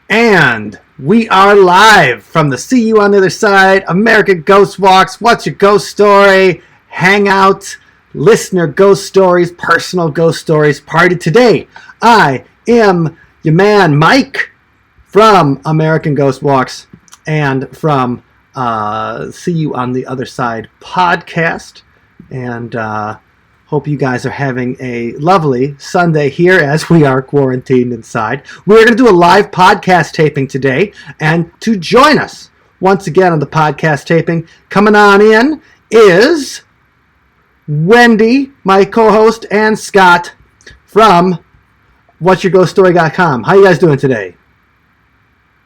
And we are live from the See You on the Other Side, America Ghost Walks, What's Your Ghost Story, Hangout, Listener Ghost Stories, Personal Ghost Stories party. Today, I am your man, Mike, from American Ghost Walks and from See You on the Other Side podcast. And hope you guys are having a lovely Sunday here as we are quarantined inside. We're going to do a live podcast taping today. And to join us once again on the podcast taping, coming on in is Wendy, my co-host, and Scott from what'syourghoststory.com. How you guys doing today?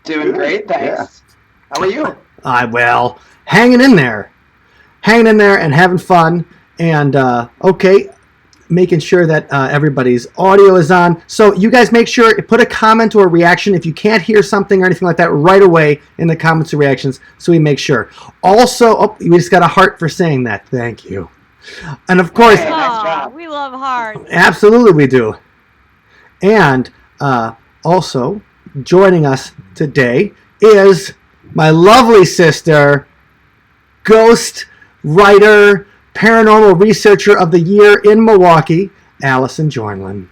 Doing great, thanks. Yeah. How are you? Well, hanging in there and having fun. And, making sure that everybody's audio is on. So you guys make sure, put a comment or a reaction if you can't hear something or anything like that right away in the comments or reactions so we make sure. Also, we just got a heart for saying that. Thank you. And of course... Hey, nice job. We love hearts. Absolutely we do. And also, joining us today is my lovely sister, ghost writer, paranormal researcher of the year in Milwaukee, Allison Jornlin.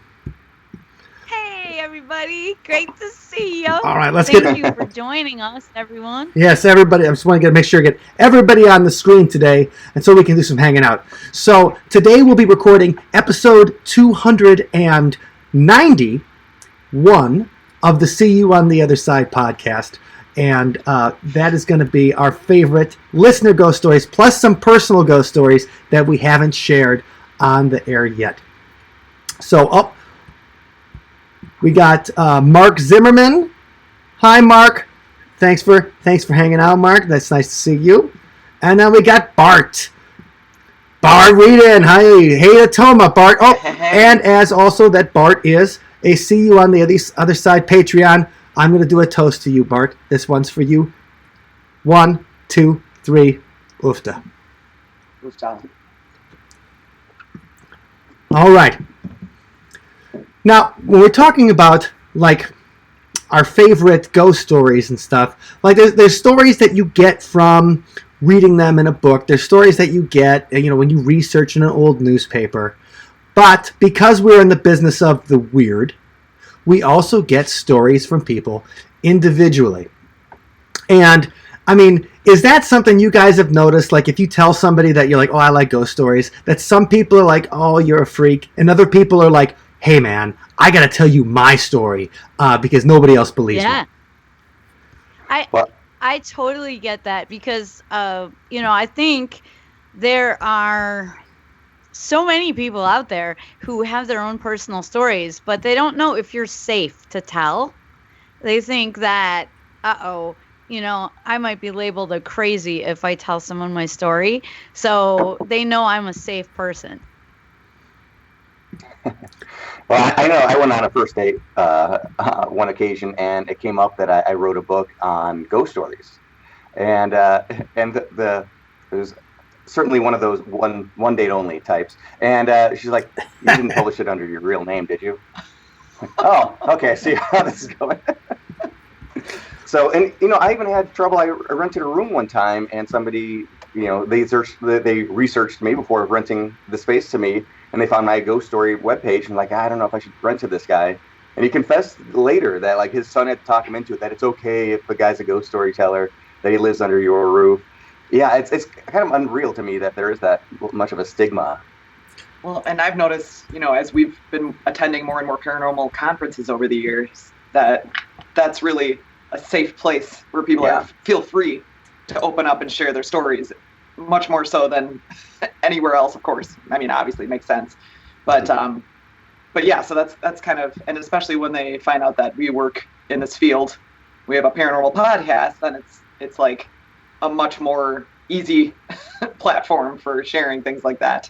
Hey, everybody. Great to see you. All right, Thank you for joining us, everyone. Yes, everybody. I just want to make sure to get everybody on the screen today, and so we can do some hanging out. So today we'll be recording episode 291 of the See You on the Other Side podcast. And that is going to be our favorite listener ghost stories, plus some personal ghost stories that we haven't shared on the air yet. So, we got Mark Zimmerman. Hi, Mark. Thanks for hanging out, Mark. That's nice to see you. And then we got Bart. Bart Whedon. Hi, hey, Atoma, Bart. Oh, and as also that Bart is a See You on the Other Side Patreon. I'm going to do a toast to you, Bart. This one's for you. 1, 2, 3. Oofta. Oofta. All right. Now, when we're talking about, like, our favorite ghost stories and stuff, like, there's stories that you get from reading them in a book. There's stories that you get, when you research in an old newspaper. But because we're in the business of the weird, we also get stories from people individually. And, is that something you guys have noticed? Like, if you tell somebody that you're like, oh, I like ghost stories, that some people are like, oh, you're a freak. And other people are like, hey, man, I got to tell you my story because nobody else believes me. I totally get that because, I think there are so many people out there who have their own personal stories, but they don't know if you're safe to tell. They think that, I might be labeled a crazy if I tell someone my story. So they know I'm a safe person. Well, I know I went on a first date one occasion, and it came up that I wrote a book on ghost stories, and it was certainly one of those one date only types. And she's like, you didn't publish it under your real name, did you? Like, oh, okay, I see how this is going. So, and I even had trouble. I rented a room one time, and somebody, they researched me before renting the space to me, and they found my ghost story webpage, and like, I don't know if I should rent to this guy. And he confessed later that like his son had talked him into it, that it's okay if the guy's a ghost storyteller, that he lives under your roof. Yeah, it's kind of unreal to me that there is that much of a stigma. Well, and I've noticed, as we've been attending more and more paranormal conferences over the years, that's really a safe place where people feel free to open up and share their stories, much more so than anywhere else, of course. Obviously it makes sense. But yeah, so that's kind of, and especially when they find out that we work in this field, we have a paranormal podcast, then it's like a much more easy platform for sharing things like that.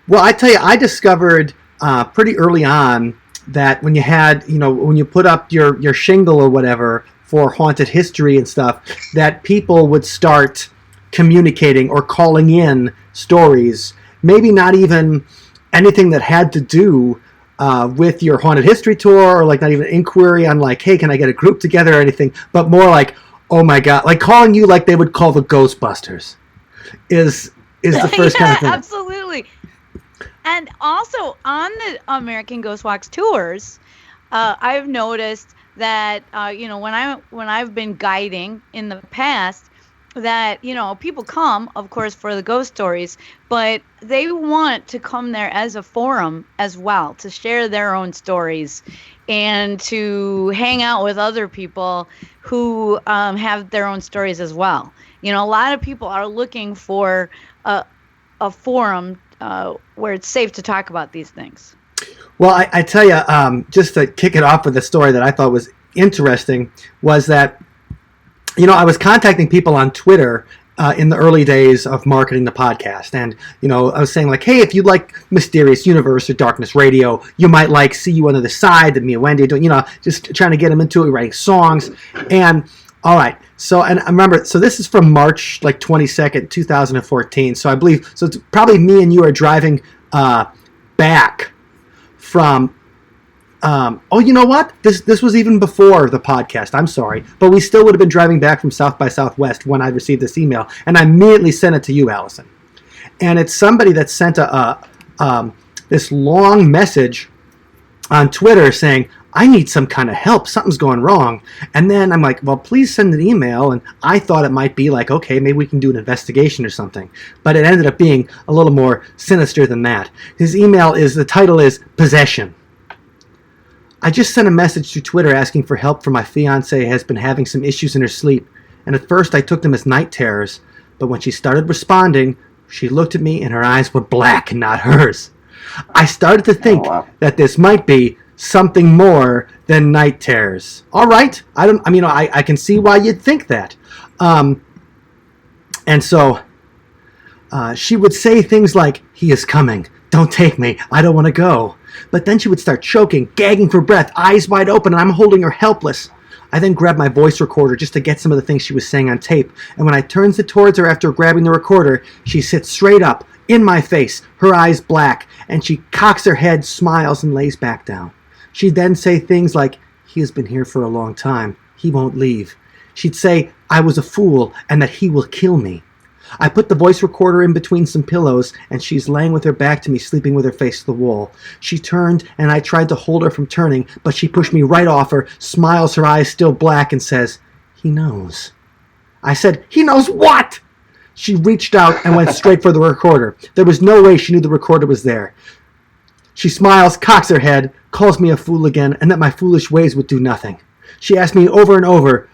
Well, I tell you, I discovered pretty early on that when you had, when you put up your shingle or whatever for haunted history and stuff, that people would start communicating or calling in stories, maybe not even anything that had to do with your haunted history tour, or like not even inquiry on like, hey, can I get a group together or anything, but more like, oh my God, like calling you like they would call the Ghostbusters is the first kind of thing. Absolutely. And also on the American Ghost Walks tours, I've noticed that when I've been guiding in the past, that people come, of course, for the ghost stories, but they want to come there as a forum as well, to share their own stories and to hang out with other people who have their own stories as well. A lot of people are looking for a forum where it's safe to talk about these things. Well, I tell you, just to kick it off with a story that I thought was interesting, was that I was contacting people on Twitter in the early days of marketing the podcast. And, I was saying like, hey, if you like Mysterious Universe or Darkness Radio, you might like See You on the Other Side that me and Wendy are doing, just trying to get them into it, writing songs. And all right. So, and I remember, so this is from March, like 22nd, 2014. So I believe, so it's probably me and you are driving back from you know what? This was even before the podcast. I'm sorry. But we still would have been driving back from South by Southwest when I received this email. And I immediately sent it to you, Allison. And it's somebody that sent this long message on Twitter saying, I need some kind of help. Something's going wrong. And then I'm like, well, please send an email. And I thought it might be like, okay, maybe we can do an investigation or something. But it ended up being a little more sinister than that. His email the title is Possession. I just sent a message to Twitter asking for help for my fiancée has been having some issues in her sleep, and at first I took them as night terrors, but when she started responding, she looked at me and her eyes were black and not hers. I started to think that this might be something more than night terrors. All right, I can see why you'd think that. And so she would say things like, he is coming, don't take me, I don't want to go. But then she would start choking, gagging for breath, eyes wide open, and I'm holding her helpless. I then grabbed my voice recorder just to get some of the things she was saying on tape, and when I turned it towards her after grabbing the recorder, she sits straight up, in my face, her eyes black, and she cocks her head, smiles, and lays back down. She'd then say things like, he has been here for a long time, he won't leave. She'd say, I was a fool, and that he will kill me. I put the voice recorder in between some pillows, and she's laying with her back to me, sleeping with her face to the wall. She turned, and I tried to hold her from turning, but she pushed me right off her, smiles, her eyes still black, and says, he knows. I said, he knows what? She reached out and went straight for the recorder. There was no way she knew the recorder was there. She smiles, cocks her head, calls me a fool again, and that my foolish ways would do nothing. She asked me over and over,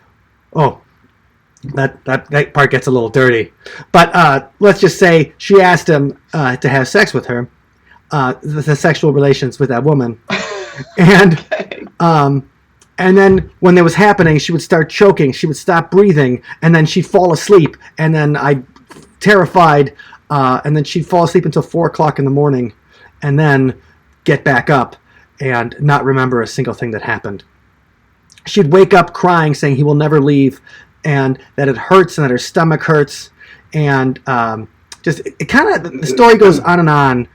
that part gets a little dirty. But let's just say she asked him to have sex with her, the sexual relations with that woman. And then when it was happening, she would start choking, she would stop breathing, and then she'd fall asleep. And then terrified, and then she'd fall asleep until 4 o'clock in the morning, and then get back up and not remember a single thing that happened. She'd wake up crying, saying he will never leave, and that it hurts and that her stomach hurts, and the story goes on and on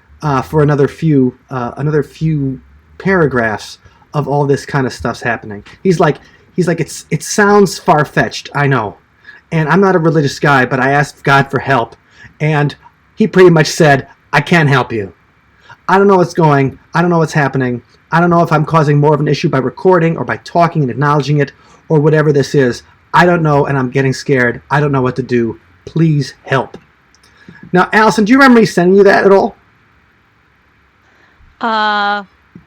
for another few paragraphs of all this kind of stuff's happening. He's like it sounds far-fetched, I know, and I'm not a religious guy, but I asked God for help, and he pretty much said, I can't help you. I don't know what's going, I don't know what's happening, I don't know if I'm causing more of an issue by recording or by talking and acknowledging it or whatever this is. I don't know, and I'm getting scared. I don't know what to do. Please help. Now, Allison, do you remember me sending you that at all?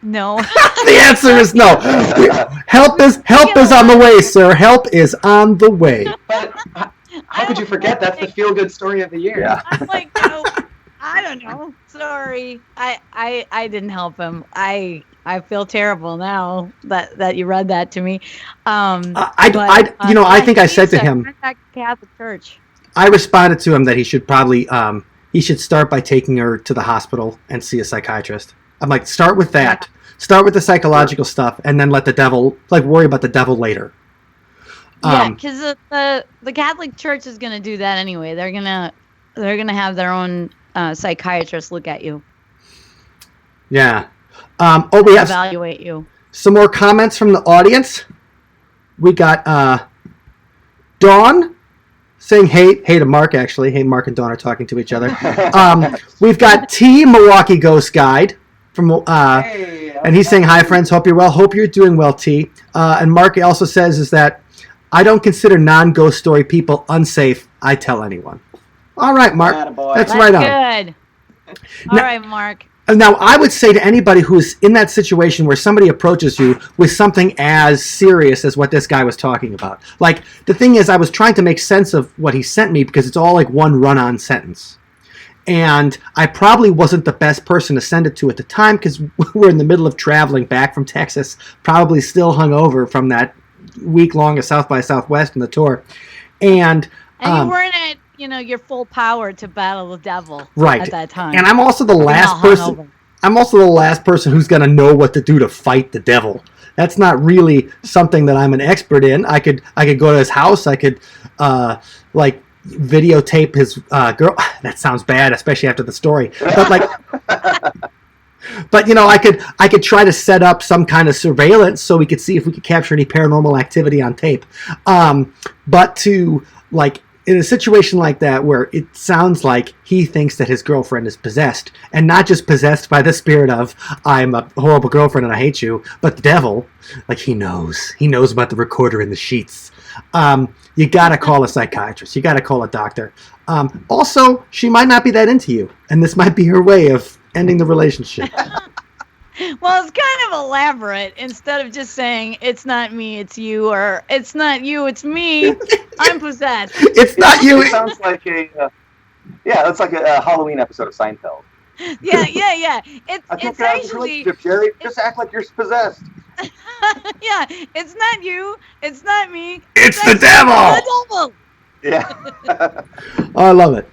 No. The answer is no. Help is on the way, sir. Help is on the way. But how could you forget? That's the feel-good story of the year. Yeah. I'm like, no, I don't know. Sorry. I didn't help him. I feel terrible now that you read that to me. I think I said to him, contact Catholic Church. I responded to him that he should probably he should start by taking her to the hospital and see a psychiatrist. I'm like, start with that. Start with the psychological stuff, and then let the devil worry about the devil later. Yeah, because the Catholic Church is going to do that anyway. They're gonna have their own psychiatrist look at you. Yeah. We have evaluate you. some more comments from the audience. We got Dawn saying hey to Mark, actually. Hey, Mark and Dawn are talking to each other. We've got T, Milwaukee Ghost Guide, from and he's saying, hi, friends. Hope you're well. Hope you're doing well, T. And Mark also says is that I don't consider non-ghost story people unsafe. I tell anyone. All right, Mark. That's right on. Good. All right, Mark. Now, I would say to anybody who's in that situation where somebody approaches you with something as serious as what this guy was talking about. Like, the thing is, I was trying to make sense of what he sent me because it's all like one run-on sentence. And I probably wasn't the best person to send it to at the time because we're in the middle of traveling back from Texas, probably still hungover from that week-long of South by Southwest and the tour. And you weren't at, your full power to battle the devil at that time. And I'm also the last person. I'm also the last person who's going to know what to do to fight the devil. That's not really something that I'm an expert in. I could go to his house. I could videotape his girl. That sounds bad, especially after the story. But I could try to set up some kind of surveillance so we could see if we could capture any paranormal activity on tape. But to in a situation like that where it sounds like he thinks that his girlfriend is possessed, and not just possessed by the spirit of I'm a horrible girlfriend and I hate you, but the devil, he knows about the recorder in the sheets. You gotta call a psychiatrist. You gotta call a doctor. Also, she might not be that into you, and this might be her way of ending the relationship. Well, it's kind of elaborate. Instead of just saying, it's not me, it's you, or it's not you, it's me, I'm possessed. It's not you. It sounds like it's like a Halloween episode of Seinfeld. Yeah. It's actually... Jerry, just act like you're possessed. Yeah, it's not you, it's not me. It's the devil! Yeah. Oh, I love it.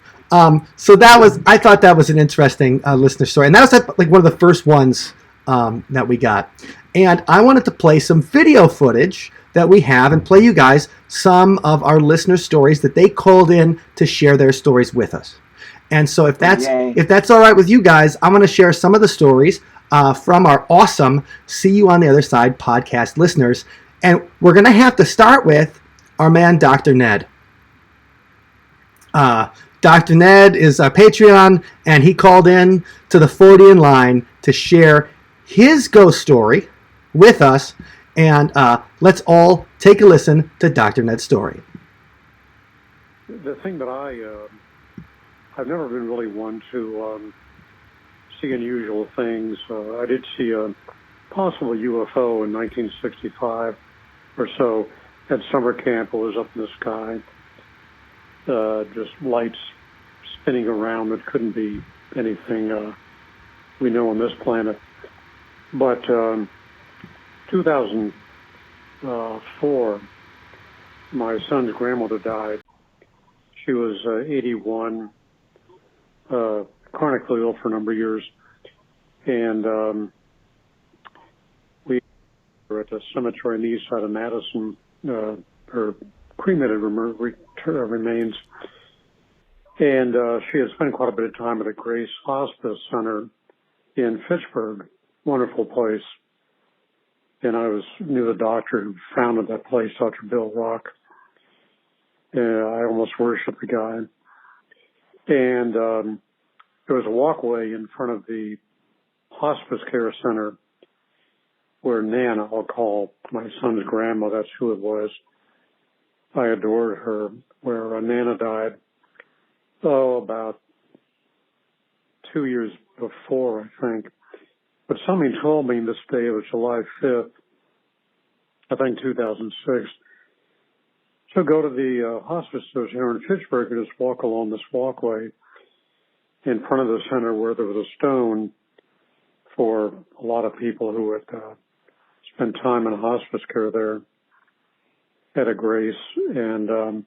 So I thought that was an interesting listener story. And that was one of the first ones that we got. And I wanted to play some video footage that we have and play you guys some of our listener stories that they called in to share their stories with us. And so if that's all right with you guys, I'm going to share some of the stories from our awesome See You on the Other Side podcast listeners. And we're going to have to start with our man, Dr. Ned. Dr. Ned is our Patreon, and he called in to the 40 in line to share his ghost story with us. And let's all take a listen to Dr. Ned's story. The thing that I've never been really one to see unusual things. I did see a possible UFO in 1965 or so at summer camp. It was up in the sky. Just lights spinning around that couldn't be anything we know on this planet. But 2004, my son's grandmother died. She was 81, chronically ill for a number of years. And we were at the cemetery on the east side of Madison, her cremated remains. And she had spent quite a bit of time at the Grace Hospice Center in Fitchburg. Wonderful place. And I knew the doctor who founded that place, Dr. Bill Rock. I almost worshiped the guy. And there was a walkway in front of the hospice care center where Nana, I'll call my son's grandma, that's who it was. I adored her, where Nana died, about 2 years before, I think. But something told me this day, it was July 5th, I think 2006. So go to the hospice here in Fitchburg and just walk along this walkway in front of the center where there was a stone for a lot of people who had spent time in hospice care there at a Grace. And the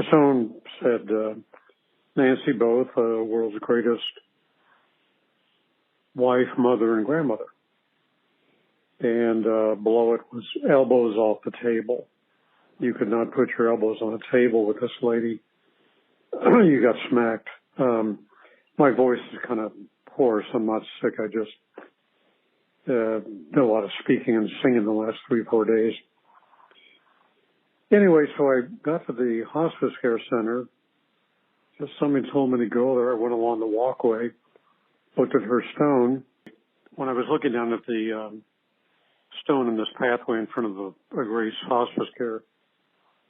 stone said, Nancy Both, world's greatest wife, mother, and grandmother. And below it was elbows off the table. You could not put your elbows on a table with this lady. You got smacked. My voice is kind of hoarse. I'm not sick. I just did a lot of speaking and singing the last 3-4 days. Anyway, so I got to the hospice care center. Just somebody told me to go there. I went along the walkway, looked at her stone. When I was looking down at the stone in this pathway in front of a Grace hospice care, it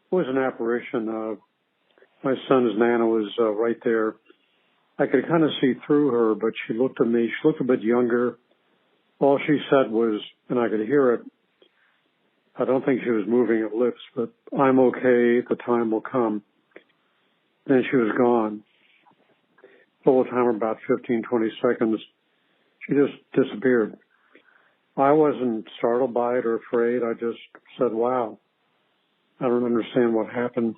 was an apparition. My son's Nana was right there. I could kind of see through her, but she looked at me. She looked a bit younger. All she said was, and I could hear it, I don't think she was moving her lips, but I'm okay, the time will come. Then she was gone. The whole time, about 15, 20 seconds, she just disappeared. I wasn't startled by it or afraid. I just said, wow, I don't understand what happened.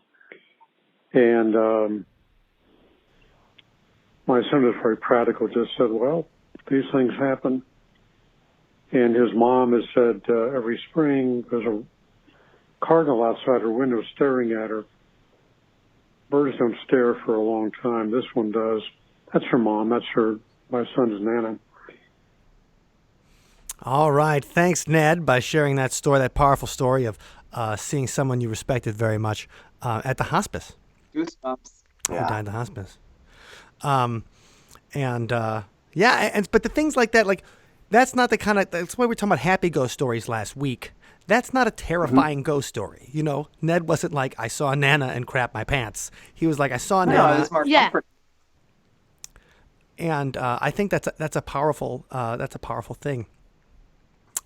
And my son was very practical, just said, well, these things happen. And his mom has said every spring there's a cardinal outside her window staring at her. Birds don't stare for a long time. This one does. That's her mom. That's my son's Nana. All right. Thanks, Ned, by sharing that story, that powerful story of seeing someone you respected very much at the hospice. Goosebumps. Who died in the hospice. But the things like that, like, that's not the kind of, that's why we were talking about happy ghost stories last week. That's not a terrifying ghost story. You know, Ned wasn't like, I saw Nana and crap my pants. He was like, I saw Nana. No, it was more comforting. And I think that's a powerful thing.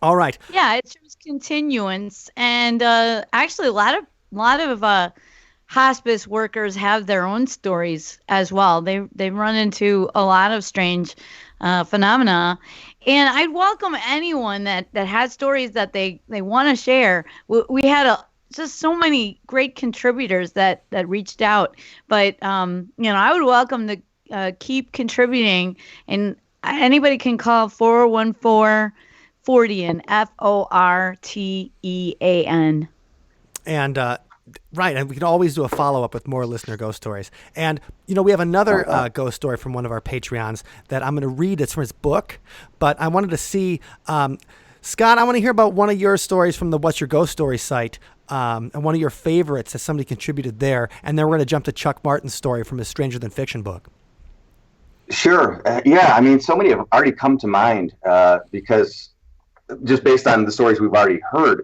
All right. Yeah, it shows continuance, and actually, a lot of hospice workers have their own stories as well. They run into a lot of strange phenomena, and I'd welcome anyone that has stories that they want to share. We had just so many great contributors that reached out, but I would welcome to keep contributing, and anybody can call 414-FORTEAN, FORTEAN. And right, and we can always do a follow-up with more listener ghost stories. And, we have another ghost story from one of our Patreons that I'm going to read. It's from his book, but I wanted to see, Scott, I want to hear about one of your stories from the What's Your Ghost Story site, and one of your favorites that somebody contributed there. And then we're going to jump to Chuck Martin's story from his Stranger Than Fiction book. Sure. So many have already come to mind because just based on the stories we've already heard,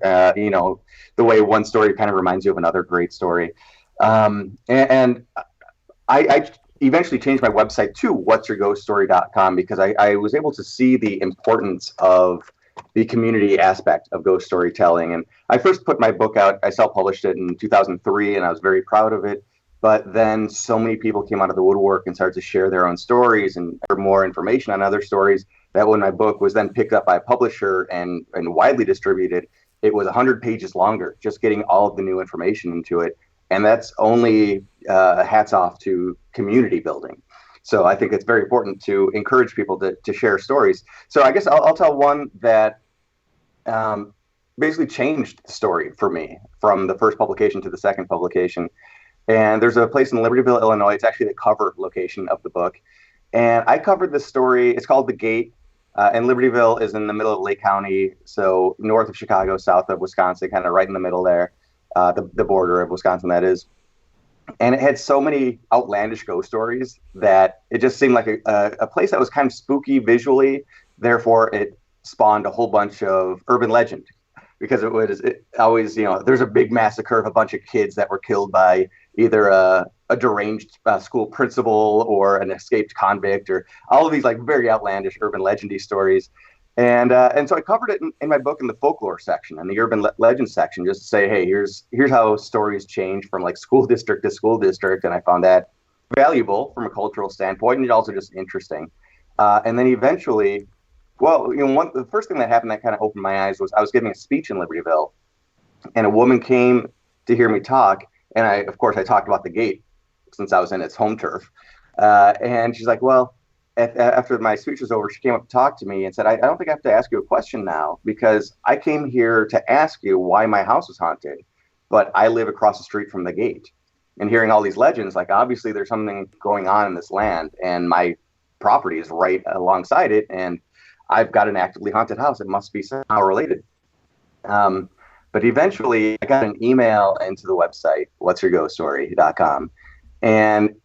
the way one story kind of reminds you of another great story. And I eventually changed my website to whatsyourghoststory.com because I was able to see the importance of the community aspect of ghost storytelling. And I first put my book out, I self-published it in 2003, and I was very proud of it. But then so many people came out of the woodwork and started to share their own stories and for more information on other stories that when my book was then picked up by a publisher and widely distributed, it was 100 pages longer, just getting all of the new information into it. And that's only hats off to community building. So I think it's very important to encourage people to share stories. So I guess I'll tell one that basically changed the story for me from the first publication to the second publication. And there's a place in Libertyville, Illinois. It's actually the cover location of the book. And I covered this story. It's called The Gate. And Libertyville is in the middle of Lake County, so north of Chicago, south of Wisconsin, kind of right in the middle there, the border of Wisconsin, that is. And it had so many outlandish ghost stories that it just seemed like a place that was kind of spooky visually. Therefore, it spawned a whole bunch of urban legend because it always, there's a big massacre of a bunch of kids that were killed by either a deranged school principal or an escaped convict, or all of these like very outlandish urban legendy stories. And so I covered it in my book in the folklore section and the urban legend section, just to say, hey, here's how stories change from like school district to school district. And I found that valuable from a cultural standpoint, and also just interesting. And then eventually, the first thing that happened that kind of opened my eyes was I was giving a speech in Libertyville, and a woman came to hear me talk. And I talked about the gate since I was in its home turf. And she's like, well, after my speech was over, she came up to talk to me and said, I don't think I have to ask you a question now, because I came here to ask you why my house was haunted, but I live across the street from the gate. And hearing all these legends, like obviously there's something going on in this land, and my property is right alongside it. And I've got an actively haunted house. It must be somehow related. But eventually I got an email into the website, whatsyourghoststory.com. And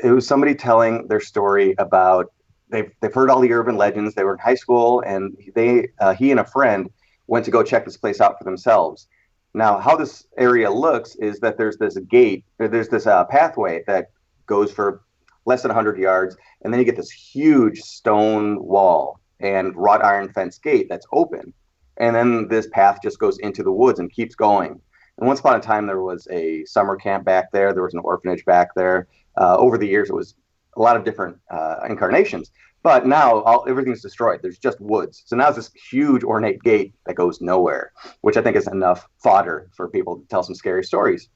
it was somebody telling their story about, they've heard all the urban legends. They were in high school, and he and a friend went to go check this place out for themselves. Now, how this area looks is that there's this gate, there's this pathway that goes for less than 100 yards, and then you get this huge stone wall and wrought iron fence gate that's open. And then this path just goes into the woods and keeps going. And once upon a time, there was a summer camp back there. There was an orphanage back there. Over the years, it was a lot of different incarnations. But now everything's destroyed. There's just woods. So now it's this huge ornate gate that goes nowhere, which I think is enough fodder for people to tell some scary stories.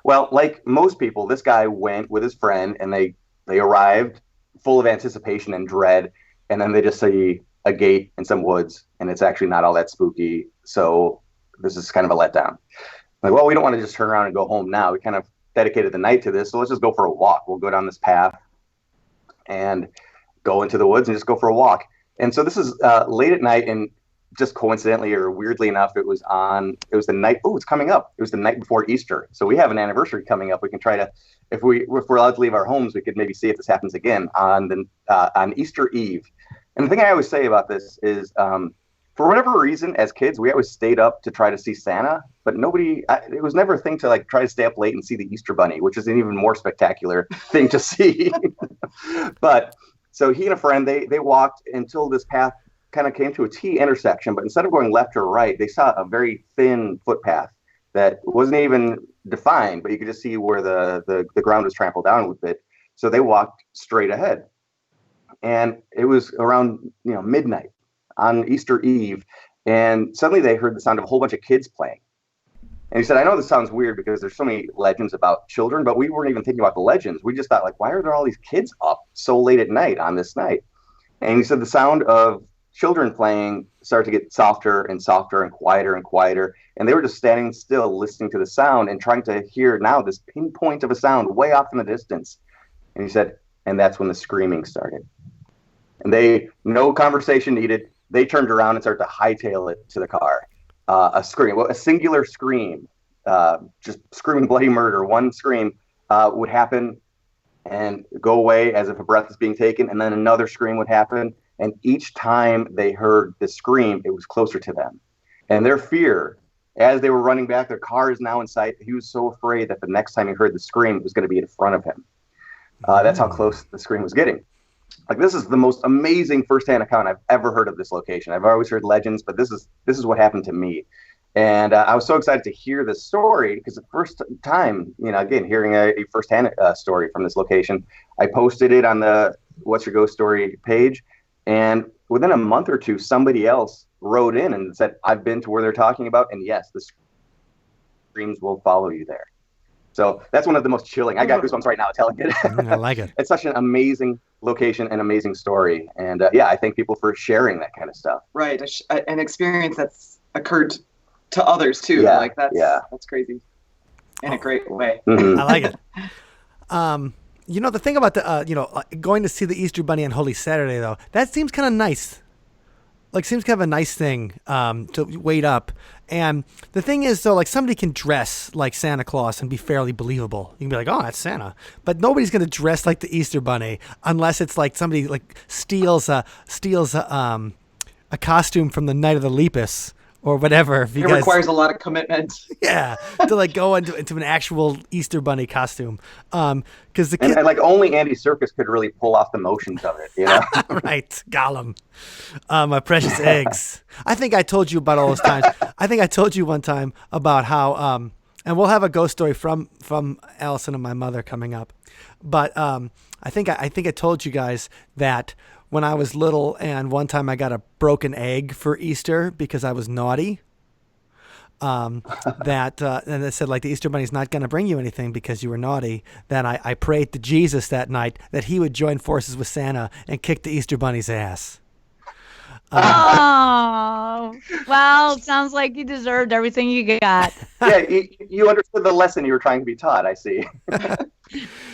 Well, like most people, this guy went with his friend, and they arrived full of anticipation and dread. And then they just see a gate in some woods, and it's actually not all that spooky. So this is kind of a letdown. Like, well, we don't want to just turn around and go home now. We kind of dedicated the night to this, so let's just go for a walk. We'll go down this path and go into the woods and just go for a walk. And so this is late at night, and just coincidentally or weirdly enough, it was the night. Oh, it's coming up. It was the night before Easter. So we have an anniversary coming up. We can try to, if we're allowed to leave our homes, we could maybe see if this happens again on Easter Eve. And the thing I always say about this is, for whatever reason, as kids, we always stayed up to try to see Santa, but it was never a thing to like try to stay up late and see the Easter Bunny, which is an even more spectacular thing to see. But so he and a friend, they walked until this path kind of came to a T intersection, but instead of going left or right, they saw a very thin footpath that wasn't even defined, but you could just see where the ground was trampled down a little bit. So they walked straight ahead. And it was around midnight on Easter Eve, and suddenly they heard the sound of a whole bunch of kids playing. And he said, I know this sounds weird because there's so many legends about children, but we weren't even thinking about the legends. We just thought, like, why are there all these kids up so late at night on this night? And he said the sound of children playing started to get softer and softer and quieter, and they were just standing still listening to the sound and trying to hear now this pinpoint of a sound way off in the distance. And he said, and that's when the screaming started. And no conversation needed. They turned around and started to hightail it to the car. A singular scream, just screaming bloody murder. One scream would happen and go away as if a breath is being taken, and then another scream would happen. And each time they heard the scream, it was closer to them. And their fear, as they were running back, their car is now in sight. He was so afraid that the next time he heard the scream, it was going to be in front of him. That's how close the scream was getting. Like, this is the most amazing firsthand account I've ever heard of this location. I've always heard legends, but this is what happened to me. And I was so excited to hear this story because the first time, again, hearing a firsthand story from this location, I posted it on the What's Your Ghost Story page. And within a month or two, somebody else wrote in and said, I've been to where they're talking about. And yes, the screams will follow you there. So that's one of the most chilling. I got goosebumps right now telling it. I like it. It's such an amazing location and amazing story. And I thank people for sharing that kind of stuff. Right. An experience that's occurred to others too. Yeah, like that's crazy in a great way. I like it. The thing about going to see the Easter Bunny on Holy Saturday, though, that seems kind of nice. Like, seems kind of a nice thing to wait up. And the thing is, though, like, somebody can dress like Santa Claus and be fairly believable. You can be like, oh, that's Santa. But nobody's going to dress like the Easter Bunny unless it's like somebody like steals a costume from the Night of the Lepus or whatever. It requires a lot of commitment. Yeah, to like go into an actual Easter Bunny costume. Because the kid, and like only Andy Serkis could really pull off the motions of it, Right, Gollum, my precious eggs. I think I told you about all those times. I think I told you one time about how, and we'll have a ghost story from Allison and my mother coming up. But I think I told you guys that when I was little, and one time I got a broken egg for Easter because I was naughty. And they said, like, the Easter Bunny's not going to bring you anything because you were naughty. Then I prayed to Jesus that night that he would join forces with Santa and kick the Easter Bunny's ass. Oh, well, sounds like you deserved everything you got. Yeah, you understood the lesson you were trying to be taught, I see.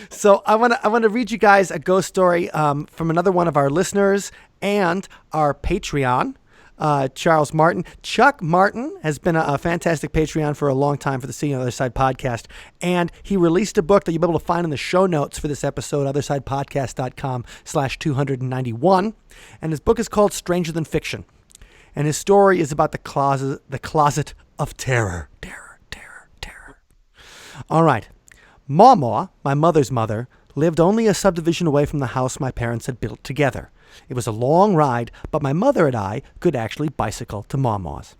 So I want to read you guys a ghost story from another one of our listeners and our Patreon, Charles Martin. Chuck Martin has been a fantastic Patreon for a long time for the See on the Other Side podcast, and he released a book that you'll be able to find in the show notes for this episode, othersidepodcast.com/291, and his book is called Stranger Than Fiction, and his story is about the closet of terror. Terror. All right. Mama, my mother's mother, lived only a subdivision away from the house my parents had built together. It was a long ride, but my mother and I could actually bicycle to Mama's.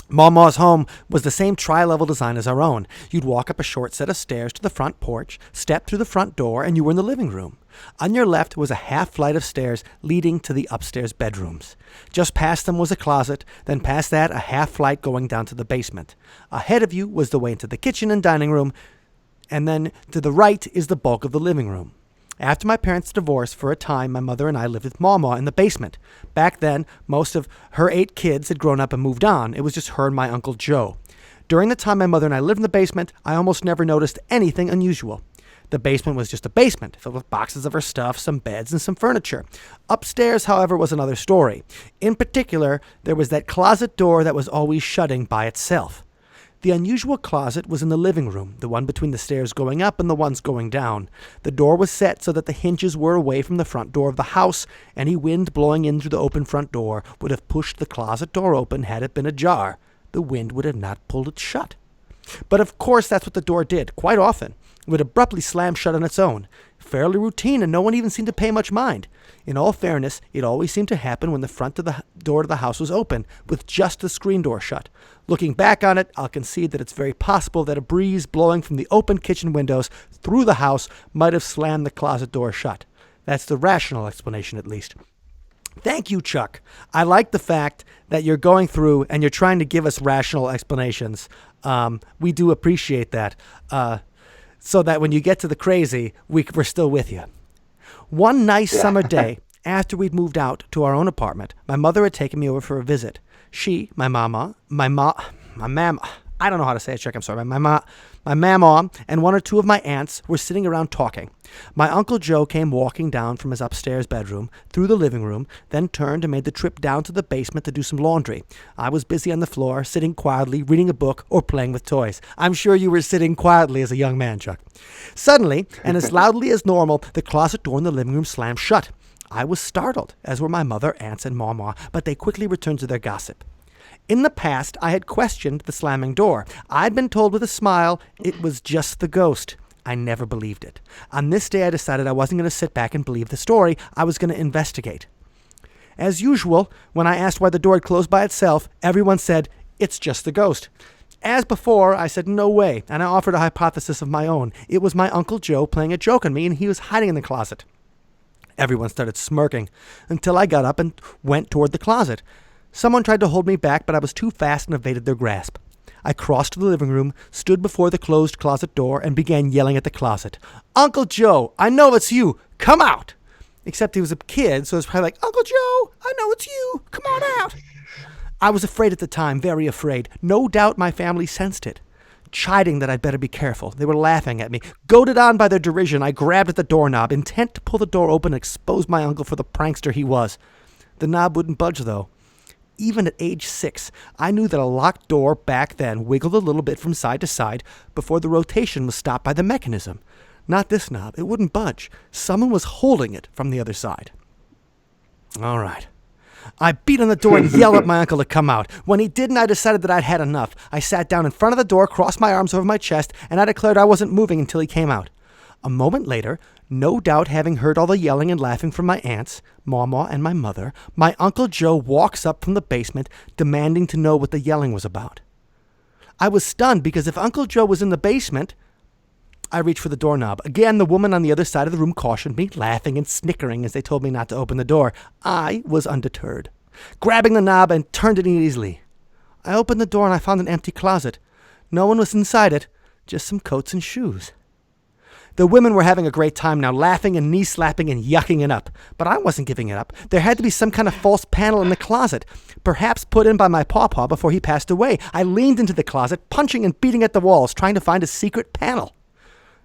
Mama's home was the same tri-level design as our own. You'd walk up a short set of stairs to the front porch, step through the front door, and you were in the living room. On your left was a half flight of stairs leading to the upstairs bedrooms. Just past them was a closet, then past that a half flight going down to the basement. Ahead of you was the way into the kitchen and dining room, and then to the right is the bulk of the living room. After my parents' divorce, for a time, my mother and I lived with Mama in the basement. Back then, most of her 8 kids had grown up and moved on. It was just her and my Uncle Joe. During the time my mother and I lived in the basement, I almost never noticed anything unusual. The basement was just a basement, filled with boxes of her stuff, some beds, and some furniture. Upstairs, however, was another story. In particular, there was that closet door that was always shutting by itself. The unusual closet was in the living room, the one between the stairs going up and the ones going down. The door was set so that the hinges were away from the front door of the house. Any wind blowing in through the open front door would have pushed the closet door open had it been ajar. The wind would have not pulled it shut. But of course that's what the door did, quite often. It would abruptly slam shut on its own. Fairly routine, and no one even seemed to pay much mind. In all fairness, it always seemed to happen when the front of the door to the house was open, with just the screen door shut. Looking back on it, I'll concede that it's very possible that a breeze blowing from the open kitchen windows through the house might have slammed the closet door shut. That's the rational explanation, at least. Thank you, Chuck. I like the fact that you're going through and you're trying to give us rational explanations. We do appreciate that. So that when you get to the crazy, we're still with you. One nice summer day, after we'd moved out to our own apartment, my mother had taken me over for a visit. She, my mama, I don't know how to say it, Chuck, I'm sorry. My mama and one or two of my aunts were sitting around talking. My Uncle Joe came walking down from his upstairs bedroom, through the living room, then turned and made the trip down to the basement to do some laundry. I was busy on the floor, sitting quietly, reading a book, or playing with toys. I'm sure you were sitting quietly as a young man, Chuck. Suddenly, and as loudly as normal, the closet door in the living room slammed shut. I was startled, as were my mother, aunts, and mama, but they quickly returned to their gossip. In the past, I had questioned the slamming door. I'd been told with a smile it was just the ghost. I never believed it. On this day, I decided I wasn't going to sit back and believe the story. I was going to investigate. As usual, when I asked why the door had closed by itself, everyone said, "It's just the ghost." As before, I said, "No way," and I offered a hypothesis of my own. It was my Uncle Joe playing a joke on me, and he was hiding in the closet. Everyone started smirking until I got up and went toward the closet. Someone tried to hold me back, but I was too fast and evaded their grasp. I crossed to the living room, stood before the closed closet door, and began yelling at the closet. "Uncle Joe, I know it's you. Come out!" Except he was a kid, so it was probably like, "Uncle Joe, I know it's you. Come on out." I was afraid at the time, very afraid. No doubt my family sensed it, chiding that I'd better be careful. They were laughing at me. Goaded on by their derision, I grabbed at the doorknob, intent to pull the door open and expose my uncle for the prankster he was. The knob wouldn't budge, though. Even at age 6, I knew that a locked door back then wiggled a little bit from side to side before the rotation was stopped by the mechanism. Not this knob. It wouldn't budge. Someone was holding it from the other side. All right. I beat on the door and yelled at my uncle to come out. When he didn't, I decided that I'd had enough. I sat down in front of the door, crossed my arms over my chest, and I declared I wasn't moving until he came out. A moment later, no doubt having heard all the yelling and laughing from my aunts, Mama, and my mother, my Uncle Joe walks up from the basement, demanding to know what the yelling was about. I was stunned because if Uncle Joe was in the basement, I reached for the doorknob. Again, the woman on the other side of the room cautioned me, laughing and snickering as they told me not to open the door. I was undeterred. Grabbing the knob and turned it easily. I opened the door and I found an empty closet. No one was inside it, just some coats and shoes. The women were having a great time now, laughing and knee-slapping and yucking it up. But I wasn't giving it up. There had to be some kind of false panel in the closet, perhaps put in by my pawpaw before he passed away. I leaned into the closet, punching and beating at the walls, trying to find a secret panel.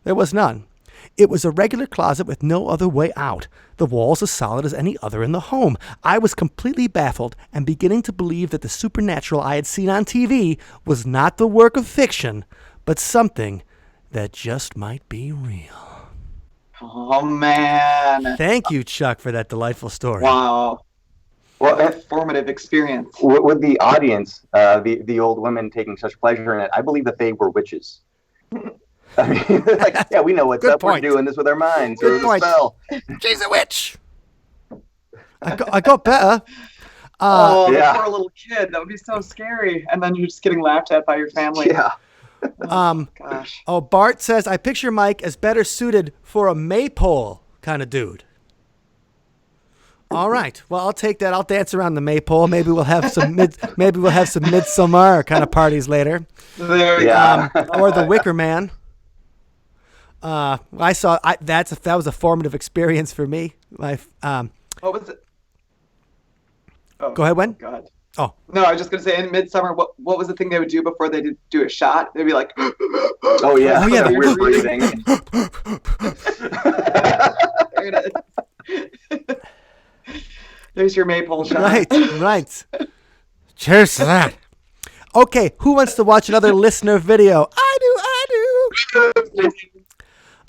There was none. It was a regular closet with no other way out. The walls as solid as any other in the home. I was completely baffled and beginning to believe that the supernatural I had seen on TV was not the work of fiction, but something that just might be real. Oh man! Thank you, Chuck, for that delightful story. Wow. Well, What a formative experience. with the audience, the old women taking such pleasure in it, I believe that they were witches. I mean, like, yeah, we know what's Good up. point. We're doing this with our minds. Good It was a point. spell. She's a witch. I got better. Oh, the yeah. poor little kid. That would be so scary. And then you're just getting laughed at by your family. Yeah. Oh, gosh. Oh, Bart says, I picture Mike as better suited for a maypole kind of dude. All right. Well, I'll take that. I'll dance around the maypole. Maybe we'll have some midsummer kind of parties later. There you Yeah. go. Or the Wicker Man. That was a formative experience for me. What was it? Oh, Go ahead, Wen. God. Oh. No, I was just going to say, in Midsummer, what was the thing they would do before they did do a shot? They'd be like, Oh yeah. Oh, yeah, The the- weird breathing. there it is. There's your maypole shot. Right. Cheers to that. Okay, who wants to watch another listener video? I do.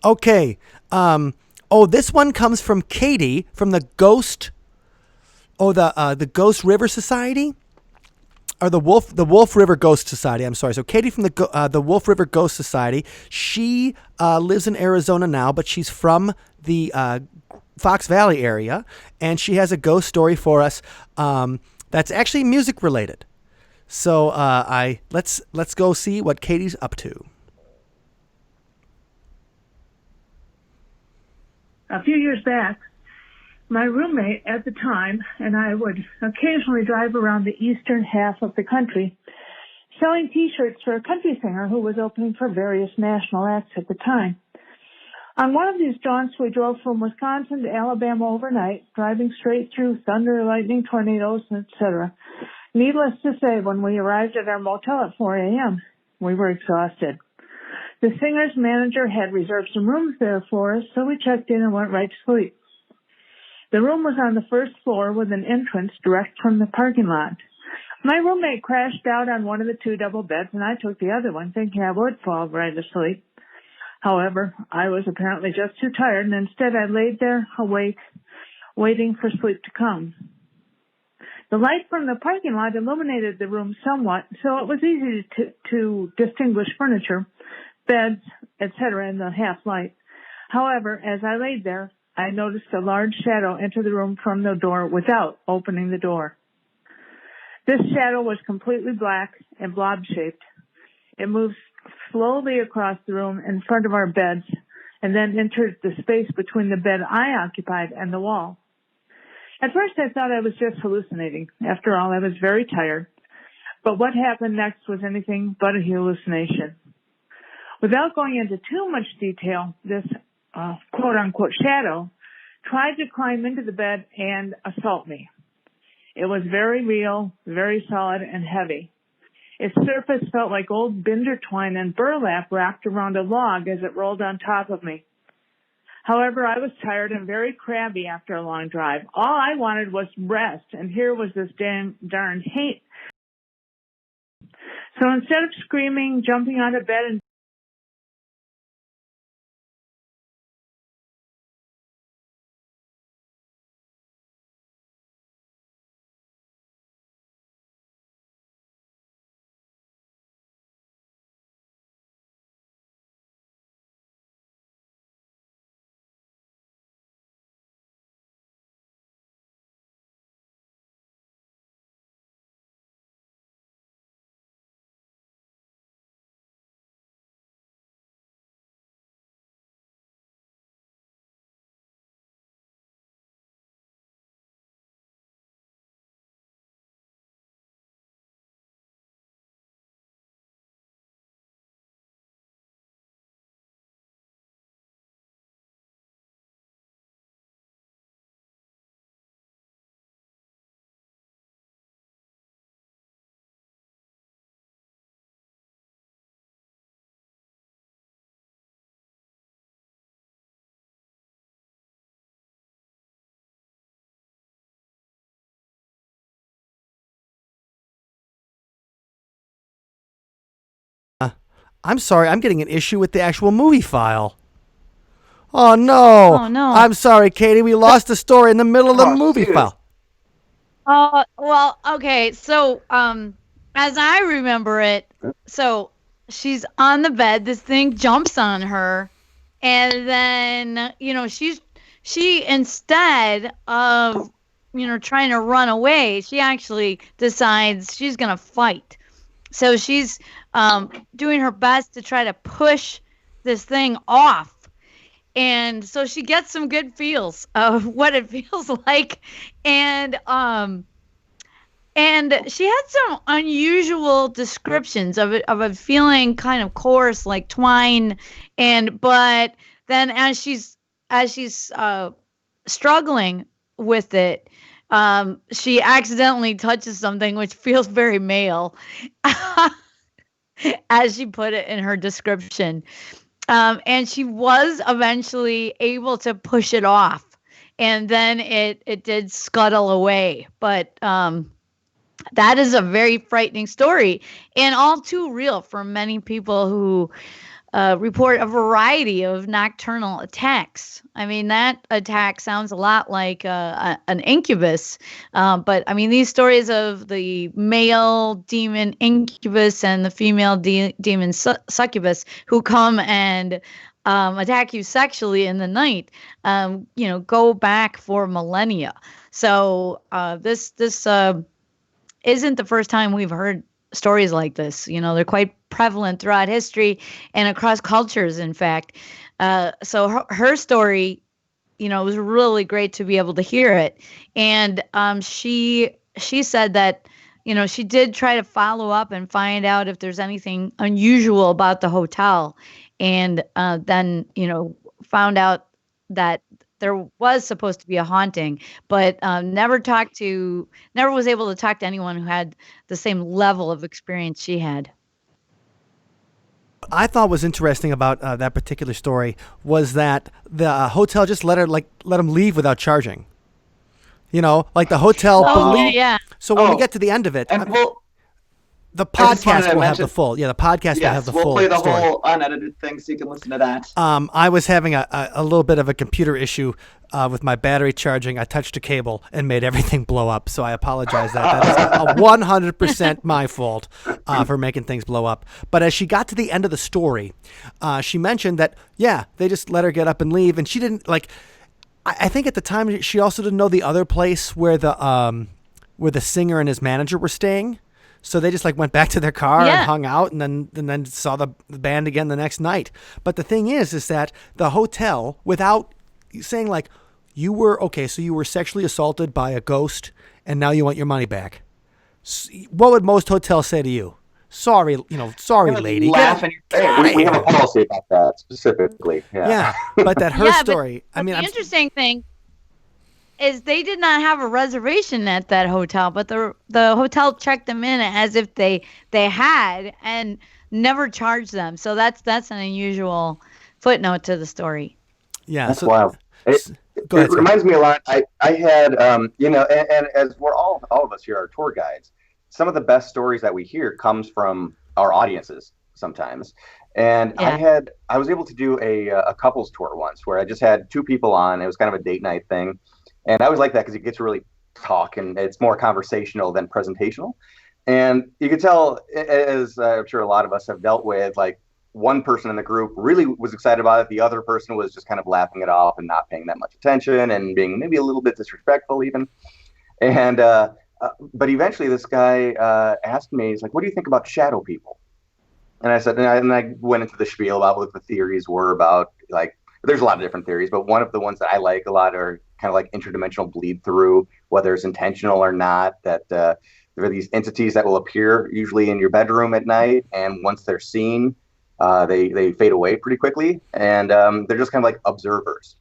Okay. This one comes from Katie from the Ghost. The Ghost River Society, or the Wolf River Ghost Society. I'm sorry. So Katie from the Wolf River Ghost Society. She lives in Arizona now, but she's from the Fox Valley area, and she has a ghost story for us that's actually music related. So let's go see what Katie's up to. A few years back, my roommate at the time and I would occasionally drive around the eastern half of the country selling T-shirts for a country singer who was opening for various national acts at the time. On one of these jaunts, we drove from Wisconsin to Alabama overnight, driving straight through thunder, lightning, tornadoes, etc. Needless to say, when we arrived at our motel at 4 a.m., we were exhausted. The singer's manager had reserved some rooms there for us, so we checked in and went right to sleep. The room was on the first floor with an entrance direct from the parking lot. My roommate crashed out on one of the two double beds, and I took the other one, thinking I would fall right asleep. However, I was apparently just too tired, and instead I laid there awake, waiting for sleep to come. The light from the parking lot illuminated the room somewhat, so it was easy to distinguish furniture, beds, etc. in the half light. However, as I laid there, I noticed a large shadow enter the room from the door without opening the door. This shadow was completely black and blob-shaped. It moved slowly across the room in front of our beds and then entered the space between the bed I occupied and the wall. At first, I thought I was just hallucinating. After all, I was very tired. But what happened next was anything but a hallucination. Without going into too much detail, this quote-unquote shadow tried to climb into the bed and assault me. It was very real, very solid, and heavy. Its surface felt like old binder twine and burlap wrapped around a log as it rolled on top of me. However, I was tired and very crabby after a long drive. All I wanted was rest, and here was this darn hate. So instead of screaming, jumping out of bed, and I'm sorry, I'm getting an issue with the actual movie file. Oh no! Oh no. I'm sorry, Katie. We lost the story in the middle of the Oh, movie shoot. file. Well, okay. So, as I remember it, so she's on the bed. This thing jumps on her, and then she instead of trying to run away, she actually decides she's gonna fight. So she's doing her best to try to push this thing off. And so she gets some good feels of what it feels like. And she had some unusual descriptions of it feeling kind of coarse like twine, but then as she's struggling with it, she accidentally touches something which feels very male, as she put it in her description. And she was eventually able to push it off, and then it did scuttle away. But that is a very frightening story, and all too real for many people who report a variety of nocturnal attacks. I mean, that attack sounds a lot like an incubus, but I mean, these stories of the male demon incubus and the female demon succubus who come and attack you sexually in the night, go back for millennia. So this isn't the first time we've heard stories like this. They're quite prevalent throughout history and across cultures, in fact. So her story, it was really great to be able to hear it. And she said that, she did try to follow up and find out if there's anything unusual about the hotel. And then, found out that there was supposed to be a haunting, but never was able to talk to anyone who had the same level of experience she had. I thought was interesting about that particular story was that the hotel just let him leave without charging. Like the hotel. Yeah. So when we get to the end of it, And the I just wanted podcast to will have the mention- full. Yeah, the podcast will have the we'll full play the story. whole unedited thing so you can listen to that. I was having a little bit of a computer issue with my battery charging. I touched a cable and made everything blow up. So I apologize. That is 100% my fault for making things blow up. But as she got to the end of the story, she mentioned that, they just let her get up and leave. And she didn't I think at the time she also didn't know the other place where the singer and his manager were staying. So they just went back to their car and hung out, and then saw the band again the next night. But the thing is that the hotel, without saying you were sexually assaulted by a ghost, and now you want your money back. What would most hotels say to you? Sorry, lady. Laugh in your face. We have a policy about that specifically. Yeah, but that her story. But the interesting thing is they did not have a reservation at that hotel, but the hotel checked them in as if they had and never charged them. So that's an unusual footnote to the story. Yeah, that's wild. It ahead, reminds me a lot. I had and as we're all of us here are tour guides. Some of the best stories that we hear comes from our audiences sometimes. And I was able to do a couples tour once where I just had two people on. It was kind of a date night thing. And I always like that because you get to really talk, and it's more conversational than presentational. And you could tell, as I'm sure a lot of us have dealt with, one person in the group really was excited about it. The other person was just kind of laughing it off and not paying that much attention and being maybe a little bit disrespectful even. And but eventually this guy asked me, he's like, what do you think about shadow people? And I said, and I went into the spiel about what the theories were about, there's a lot of different theories, but one of the ones that I like a lot are kind of like interdimensional bleed through, whether it's intentional or not, that there are these entities that will appear usually in your bedroom at night. And once they're seen, they fade away pretty quickly. And they're just kind of like observers.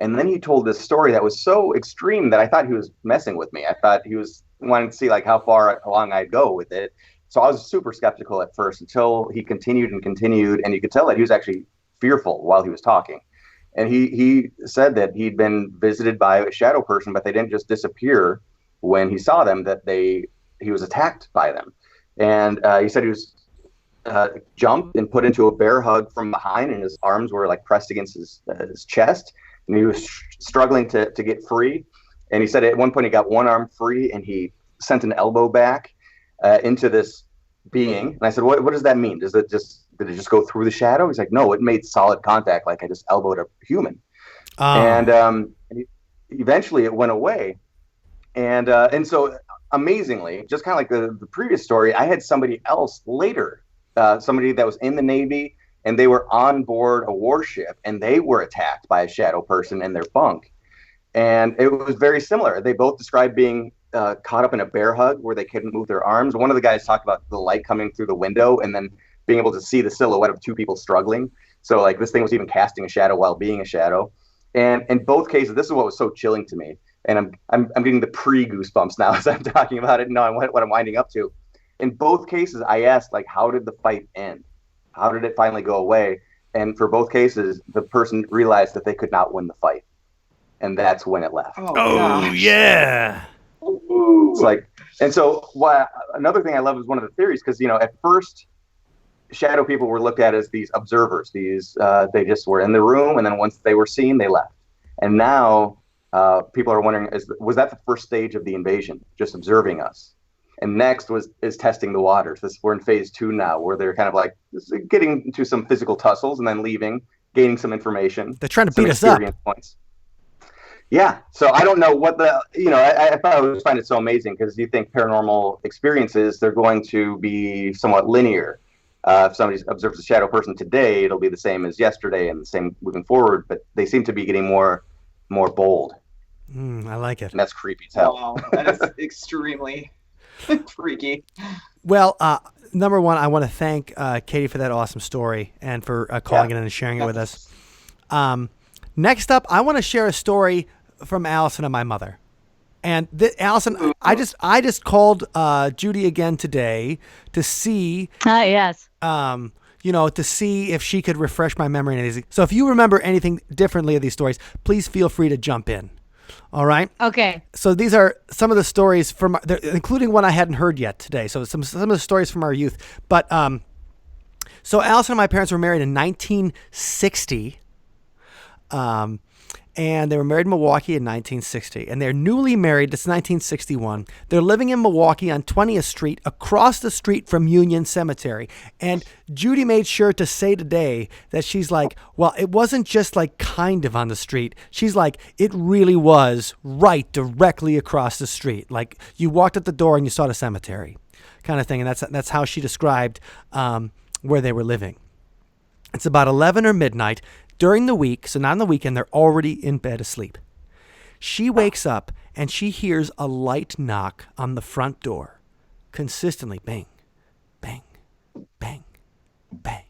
And then he told this story that was so extreme that I thought he was messing with me. I thought he was wanting to see how far along I'd go with it. So I was super skeptical at first until he continued, and you could tell that he was actually fearful while he was talking. And he said that he'd been visited by a shadow person, but they didn't just disappear when he saw them, that he was attacked by them. And he said he was jumped and put into a bear hug from behind, and his arms were like pressed against his chest, and he was struggling to get free. And he said at one point he got one arm free, and he sent an elbow back into this being. And I said, what does that mean? Did it just go through the shadow? He's like, no, it made solid contact, like I just elbowed a human. And eventually it went away. And so amazingly, just kind of like the previous story, I had somebody else later, somebody that was in the Navy, and they were on board a warship, and they were attacked by a shadow person in their bunk. And it was very similar. They both described being caught up in a bear hug where they couldn't move their arms. One of the guys talked about the light coming through the window and then being able to see the silhouette of two people struggling. So like this thing was even casting a shadow while being a shadow. And in both cases, this is what was so chilling to me. And I'm getting the pre-goosebumps now as I'm talking about it, knowing what I'm winding up to. In both cases, I asked, like, how did the fight end? How did it finally go away? And for both cases, the person realized that they could not win the fight. And that's when it left. Oh yeah. It's like, and so another thing I love is one of the theories, because, at first, shadow people were looked at as these observers. They just were in the room, and then once they were seen, they left. And now people are wondering, was that the first stage of the invasion, just observing us? And next is testing the waters. We're in phase 2 now, where they're kind of like getting into some physical tussles and then leaving, gaining some information. They're trying to beat us up. Points. Yeah. So I don't know what I always find it so amazing, because you think paranormal experiences, they're going to be somewhat linear. If somebody observes a shadow person today, it'll be the same as yesterday and the same moving forward, but they seem to be getting more bold. I like it. And that's creepy as hell. Wow, that is extremely freaky. Well, number one, I want to thank Katie for that awesome story and for calling in and sharing it with us. Next up, I want to share a story from Allison and my mother. And Allison, I just called Judy again today to see. Yes. To see if she could refresh my memory and anything. So if you remember anything differently of these stories, please feel free to jump in. All right. Okay. So these are some of the stories including one I hadn't heard yet today. So some of the stories from our youth. But so Allison and my parents were married in 1960. And they were married in Milwaukee in 1960. And they're newly married. It's 1961. They're living in Milwaukee on 20th Street, across the street from Union Cemetery. And Judy made sure to say today that she's like, well, it wasn't just like kind of on the street. She's like, it really was right directly across the street. Like you walked at the door and you saw the cemetery kind of thing. And that's how she described where they were living. It's about 11 or midnight. During the week, so not on the weekend, they're already in bed asleep. She wakes up and she hears a light knock on the front door. Consistently, bang, bang, bang, bang,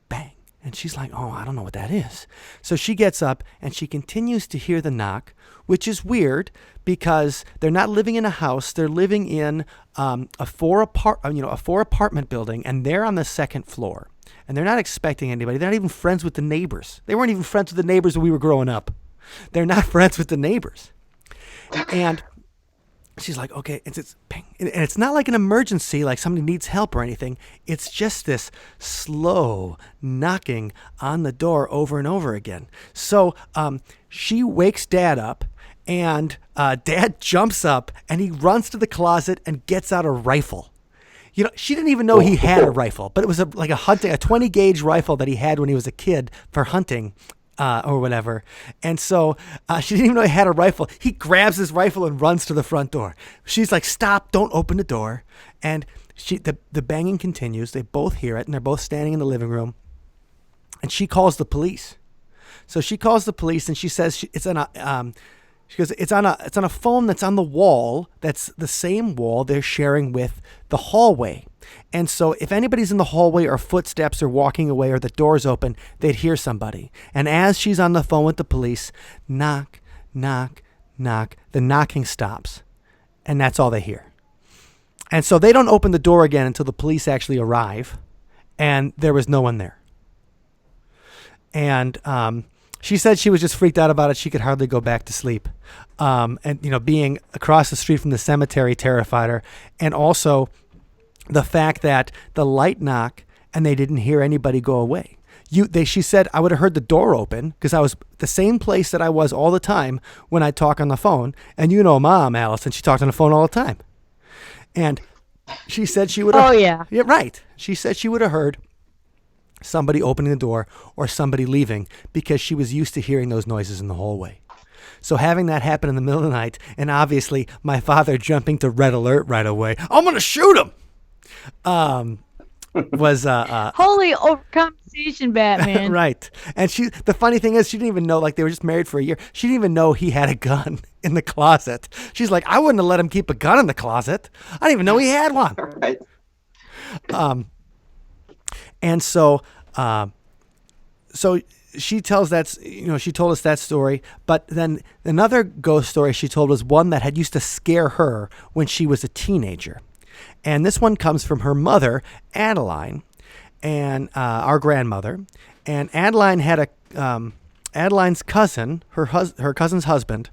bang. And she's like, oh, I don't know what that is. So she gets up and she continues to hear the knock, which is weird because they're not living in a house. They're living in a four apartment building, and they're on the second floor. And they're not expecting anybody. They're not even friends with the neighbors. They weren't even friends with the neighbors when we were growing up. They're not friends with the neighbors. And she's like, okay, it's bang. And it's not like an emergency, like somebody needs help or anything. It's just this slow knocking on the door over and over again. So she wakes Dad up, and Dad jumps up, and he runs to the closet and gets out a rifle. She didn't even know he had a rifle, but it was a 20 gauge rifle that he had when he was a kid for hunting or whatever. And so she didn't even know he had a rifle. He grabs his rifle and runs to the front door. She's like, stop, don't open the door. And the banging continues. They both hear it, and they're both standing in the living room. And she calls the police. So she calls the police, and she says it's on a... She goes, it's on a phone that's on the wall. That's the same wall they're sharing with the hallway. And so if anybody's in the hallway or footsteps or walking away or the door's open, they'd hear somebody. And as she's on the phone with the police, knock, knock, knock, the knocking stops. And that's all they hear. And so they don't open the door again until the police actually arrive. And there was no one there. And she said she was just freaked out about it. She could hardly go back to sleep. And being across the street from the cemetery terrified her. And also the fact that the light knock and they didn't hear anybody go away. She said, I would have heard the door open because I was the same place that I was all the time when I talk on the phone. And you know, Mom, Allison, she talked on the phone all the time. And she said she would have. Oh, yeah. Yeah, right. She said she would have heard somebody opening the door or somebody leaving because she was used to hearing those noises in the hallway. So having that happen in the middle of the night, and obviously my father jumping to red alert right away, I'm going to shoot him, was Holy overcompensation, Batman. right. And the funny thing is, she didn't even know, like, they were just married for a year. She didn't even know he had a gun in the closet. She's like, I wouldn't have let him keep a gun in the closet. I didn't even know he had one. Right. And so she tells she told us that story, but then another ghost story she told was one that had used to scare her when she was a teenager. And this one comes from her mother, Adeline, and our grandmother. And Adeline had Adeline's cousin, her cousin's husband,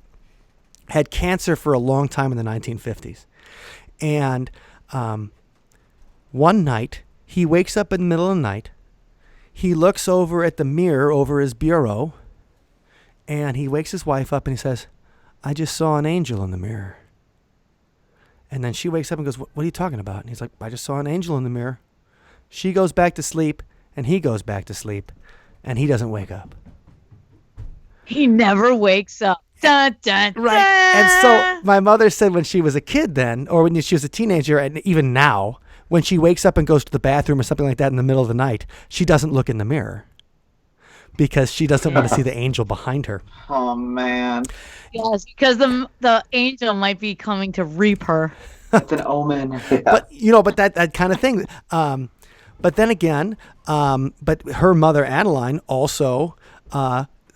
had cancer for a long time in the 1950s. And one night, he wakes up in the middle of the night. He looks over at the mirror over his bureau, and he wakes his wife up and he says, I just saw an angel in the mirror. And then she wakes up and goes, what are you talking about? And he's like, I just saw an angel in the mirror. She goes back to sleep, and he goes back to sleep, and he doesn't wake up. He never wakes up. Dun, dun, Right. dun. And so my mother said when she was a kid then, or when she was a teenager, and even now, when she wakes up and goes to the bathroom or something like that in the middle of the night, she doesn't look in the mirror because she doesn't want to see the angel behind her. Oh man, Yes, because the angel might be coming to reap her. it's an omen. But that kind of thing. But then again, but her mother Adeline also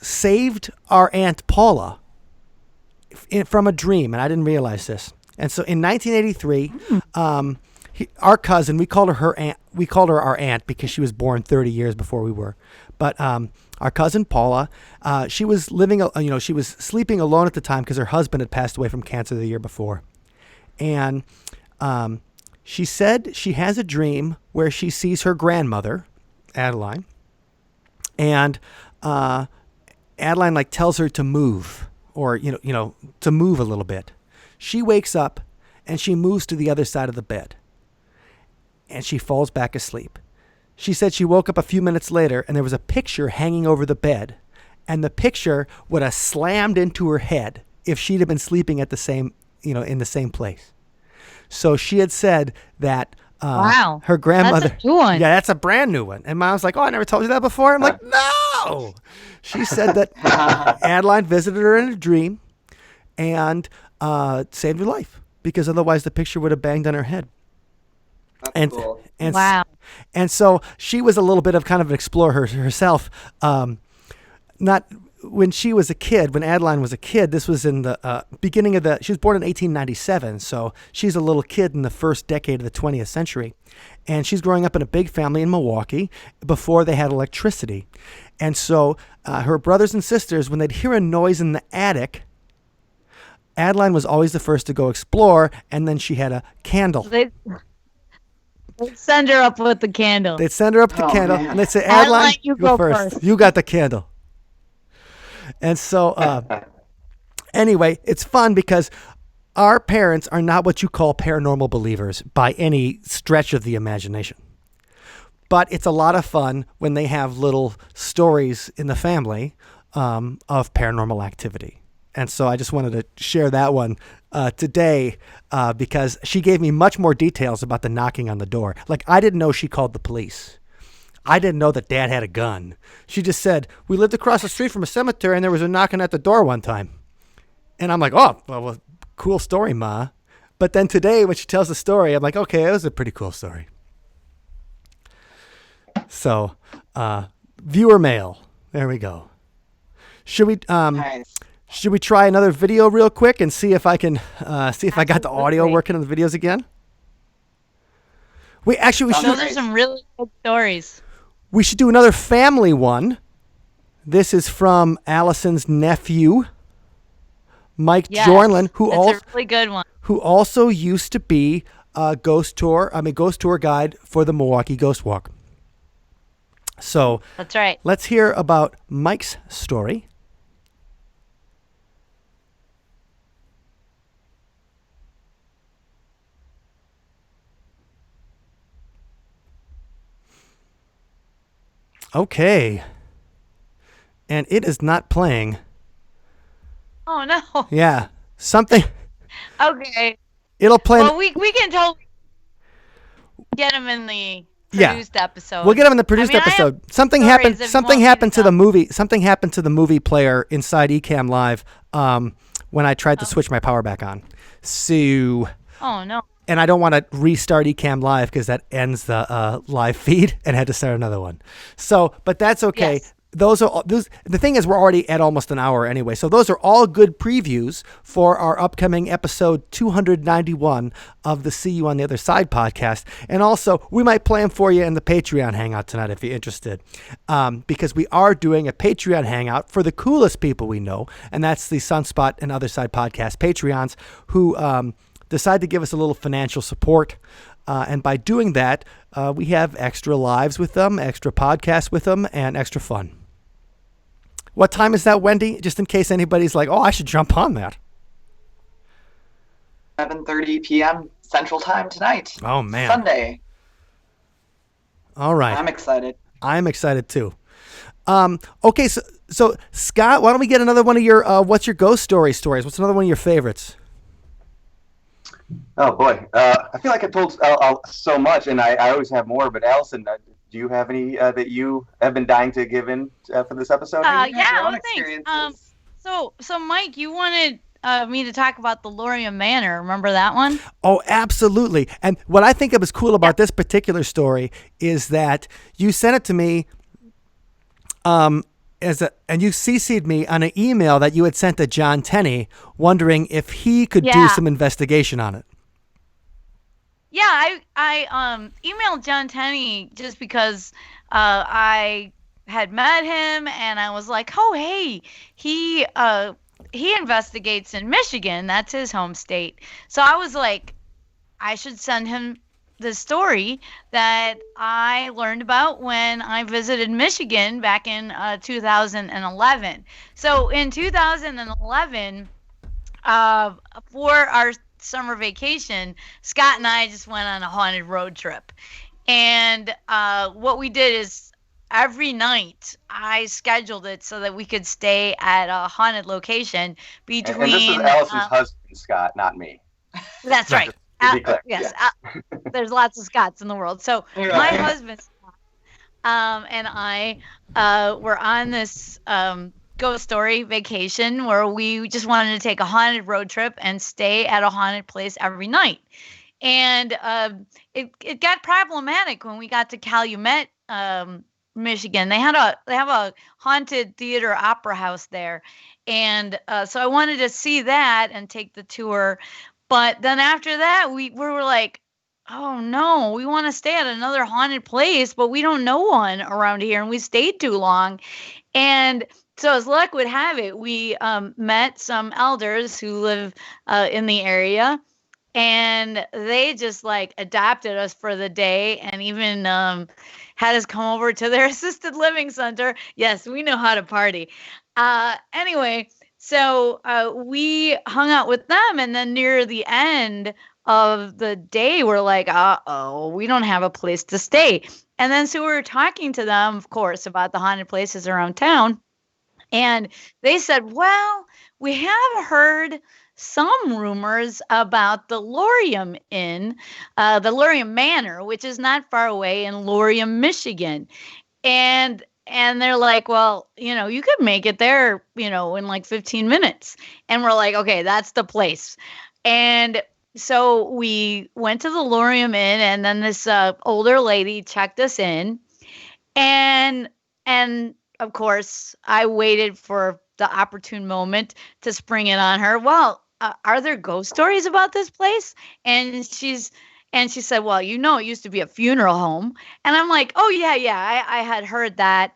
saved our Aunt Paula from a dream, and I didn't realize this. And so in 1983, our cousin, we called her aunt. We called her our aunt because she was born 30 years before we were. But our cousin Paula, she was she was sleeping alone at the time because her husband had passed away from cancer the year before, and she said she has a dream where she sees her grandmother, Adeline, and Adeline tells her to move, or to move a little bit. She wakes up and she moves to the other side of the bed, and she falls back asleep. She said she woke up a few minutes later and there was a picture hanging over the bed, and the picture would have slammed into her head if she'd have been sleeping at the same, in the same place. So she had said that Wow. her grandmother. That's a new one. Yeah, that's a brand new one. And Mom's like, oh, I never told you that before. I'm like, no. She said that Adeline visited her in a dream and saved her life because otherwise the picture would have banged on her head. That's cool. And Wow. And so she was a little bit of kind of an explorer herself. Not when she was a kid, when Adeline was a kid, this was in the beginning of she was born in 1897. So she's a little kid in the first decade of the 20th century. And she's growing up in a big family in Milwaukee before they had electricity. And so her brothers and sisters, when they'd hear a noise in the attic, Adeline was always the first to go explore. And then she had a candle. They'd send her up with the candle. They'd send her up with the candle, man. and they'd say, Adeline, Adeline, you go first. You got the candle. And so, anyway, it's fun because our parents are not what you call paranormal believers by any stretch of the imagination. But it's a lot of fun when they have little stories in the family of paranormal activity. And so I just wanted to share that one today because she gave me much more details about the knocking on the door. Like, I didn't know she called the police. I didn't know that Dad had a gun. She just said, we lived across the street from a cemetery and there was a knocking at the door one time. And I'm like, oh, well, cool story, Ma. But then today when she tells the story, I'm like, okay, it was a pretty cool story. So, viewer mail. There we go. Should we Nice. should we try another video real quick and see if I can see if I got the audio Absolutely. working on the videos again? We should Those are some really good stories. We should do another family one. This is from Allison's nephew, Mike Yes, Jorlin, it's a really good one. who also used to be a ghost tour guide for the Milwaukee Ghost Walk. So That's right. let's hear about Mike's story. Okay. And it is not playing. Oh no. Yeah. Something. Okay. It'll play. Well, we can totally get him in the Yeah. produced episode. We'll get him in the produced I mean, I have episode. Something stories happened. if you Something want me happened to the tell. movie. Something happened to the movie player inside Ecamm Live when I tried to switch my power back on. So, Oh no. and I don't want to restart Ecamm Live because that ends the live feed and had to start another one. So, but that's okay. Yes. Those. The thing is, we're already at almost an hour anyway. So those are all good previews for our upcoming episode 291 of the See You on the Other Side podcast. And also, we might play them for you in the Patreon hangout tonight if you're interested, because we are doing a Patreon hangout for the coolest people we know, and that's the Sunspot and Other Side podcast Patreons who decide to give us a little financial support. And by doing that, we have extra lives with them, extra podcasts with them, and extra fun. What time is that, Wendy? Just in case anybody's like, oh, I should jump on that. 7:30 p.m. Central Time tonight. Oh, man. Sunday. All right. I'm excited. I'm excited, too. Okay, so Scott, why don't we get another one of your what's your ghost stories? What's another one of your favorites? Oh boy, I feel like I've told so much, and I always have more. But Allison, do you have any that you have been dying to give in for this episode? your Yeah. own Well, thanks. experiences. So Mike, you wanted me to talk about the Lorium Manor. Remember that one? Oh, absolutely. And what I think was cool about this particular story is that you sent it to me and you CC'd me on an email that you had sent to John Tenney, wondering if he could do Yeah. some investigation on it. Yeah, I emailed John Tenney just because I had met him and I was like, oh hey, he investigates in Michigan. That's his home state. So I was like, I should send him the story that I learned about when I visited Michigan back in 2011. So in 2011, for our summer vacation, Scott and I just went on a haunted road trip. And what we did is every night I scheduled it so that we could stay at a haunted location between. And this is Allison's husband, Scott, not me. That's right. To be clear, Yes, yeah. there's lots of Scotts in the world. So Right. my husband and I were on this ghost story vacation where we just wanted to take a haunted road trip and stay at a haunted place every night. And it got problematic when we got to Calumet, Michigan. They have a haunted theater opera house there, and so I wanted to see that and take the tour. But then after that, we were like, oh no, we want to stay at another haunted place, but we don't know one around here, and we stayed too long. And so as luck would have it, we met some elders who live in the area, and they just like adopted us for the day and even had us come over to their assisted living center. Yes, we know how to party. Anyway, so we hung out with them, and then near the end of the day, we're like, uh-oh, we don't have a place to stay. And then so we were talking to them, of course, about the haunted places around town. And they said, well, we have heard some rumors about the Lorium Inn, the Lorium Manor, which is not far away in Lorium, Michigan. And they're like, well, you could make it there, in like 15 minutes. And we're like, okay, that's the place. And so we went to the Lorium Inn, and then this older lady checked us in. And of course, I waited for the opportune moment to spring it on her. Well, are there ghost stories about this place? And she said, well, it used to be a funeral home. And I'm like, oh, yeah, I had heard that.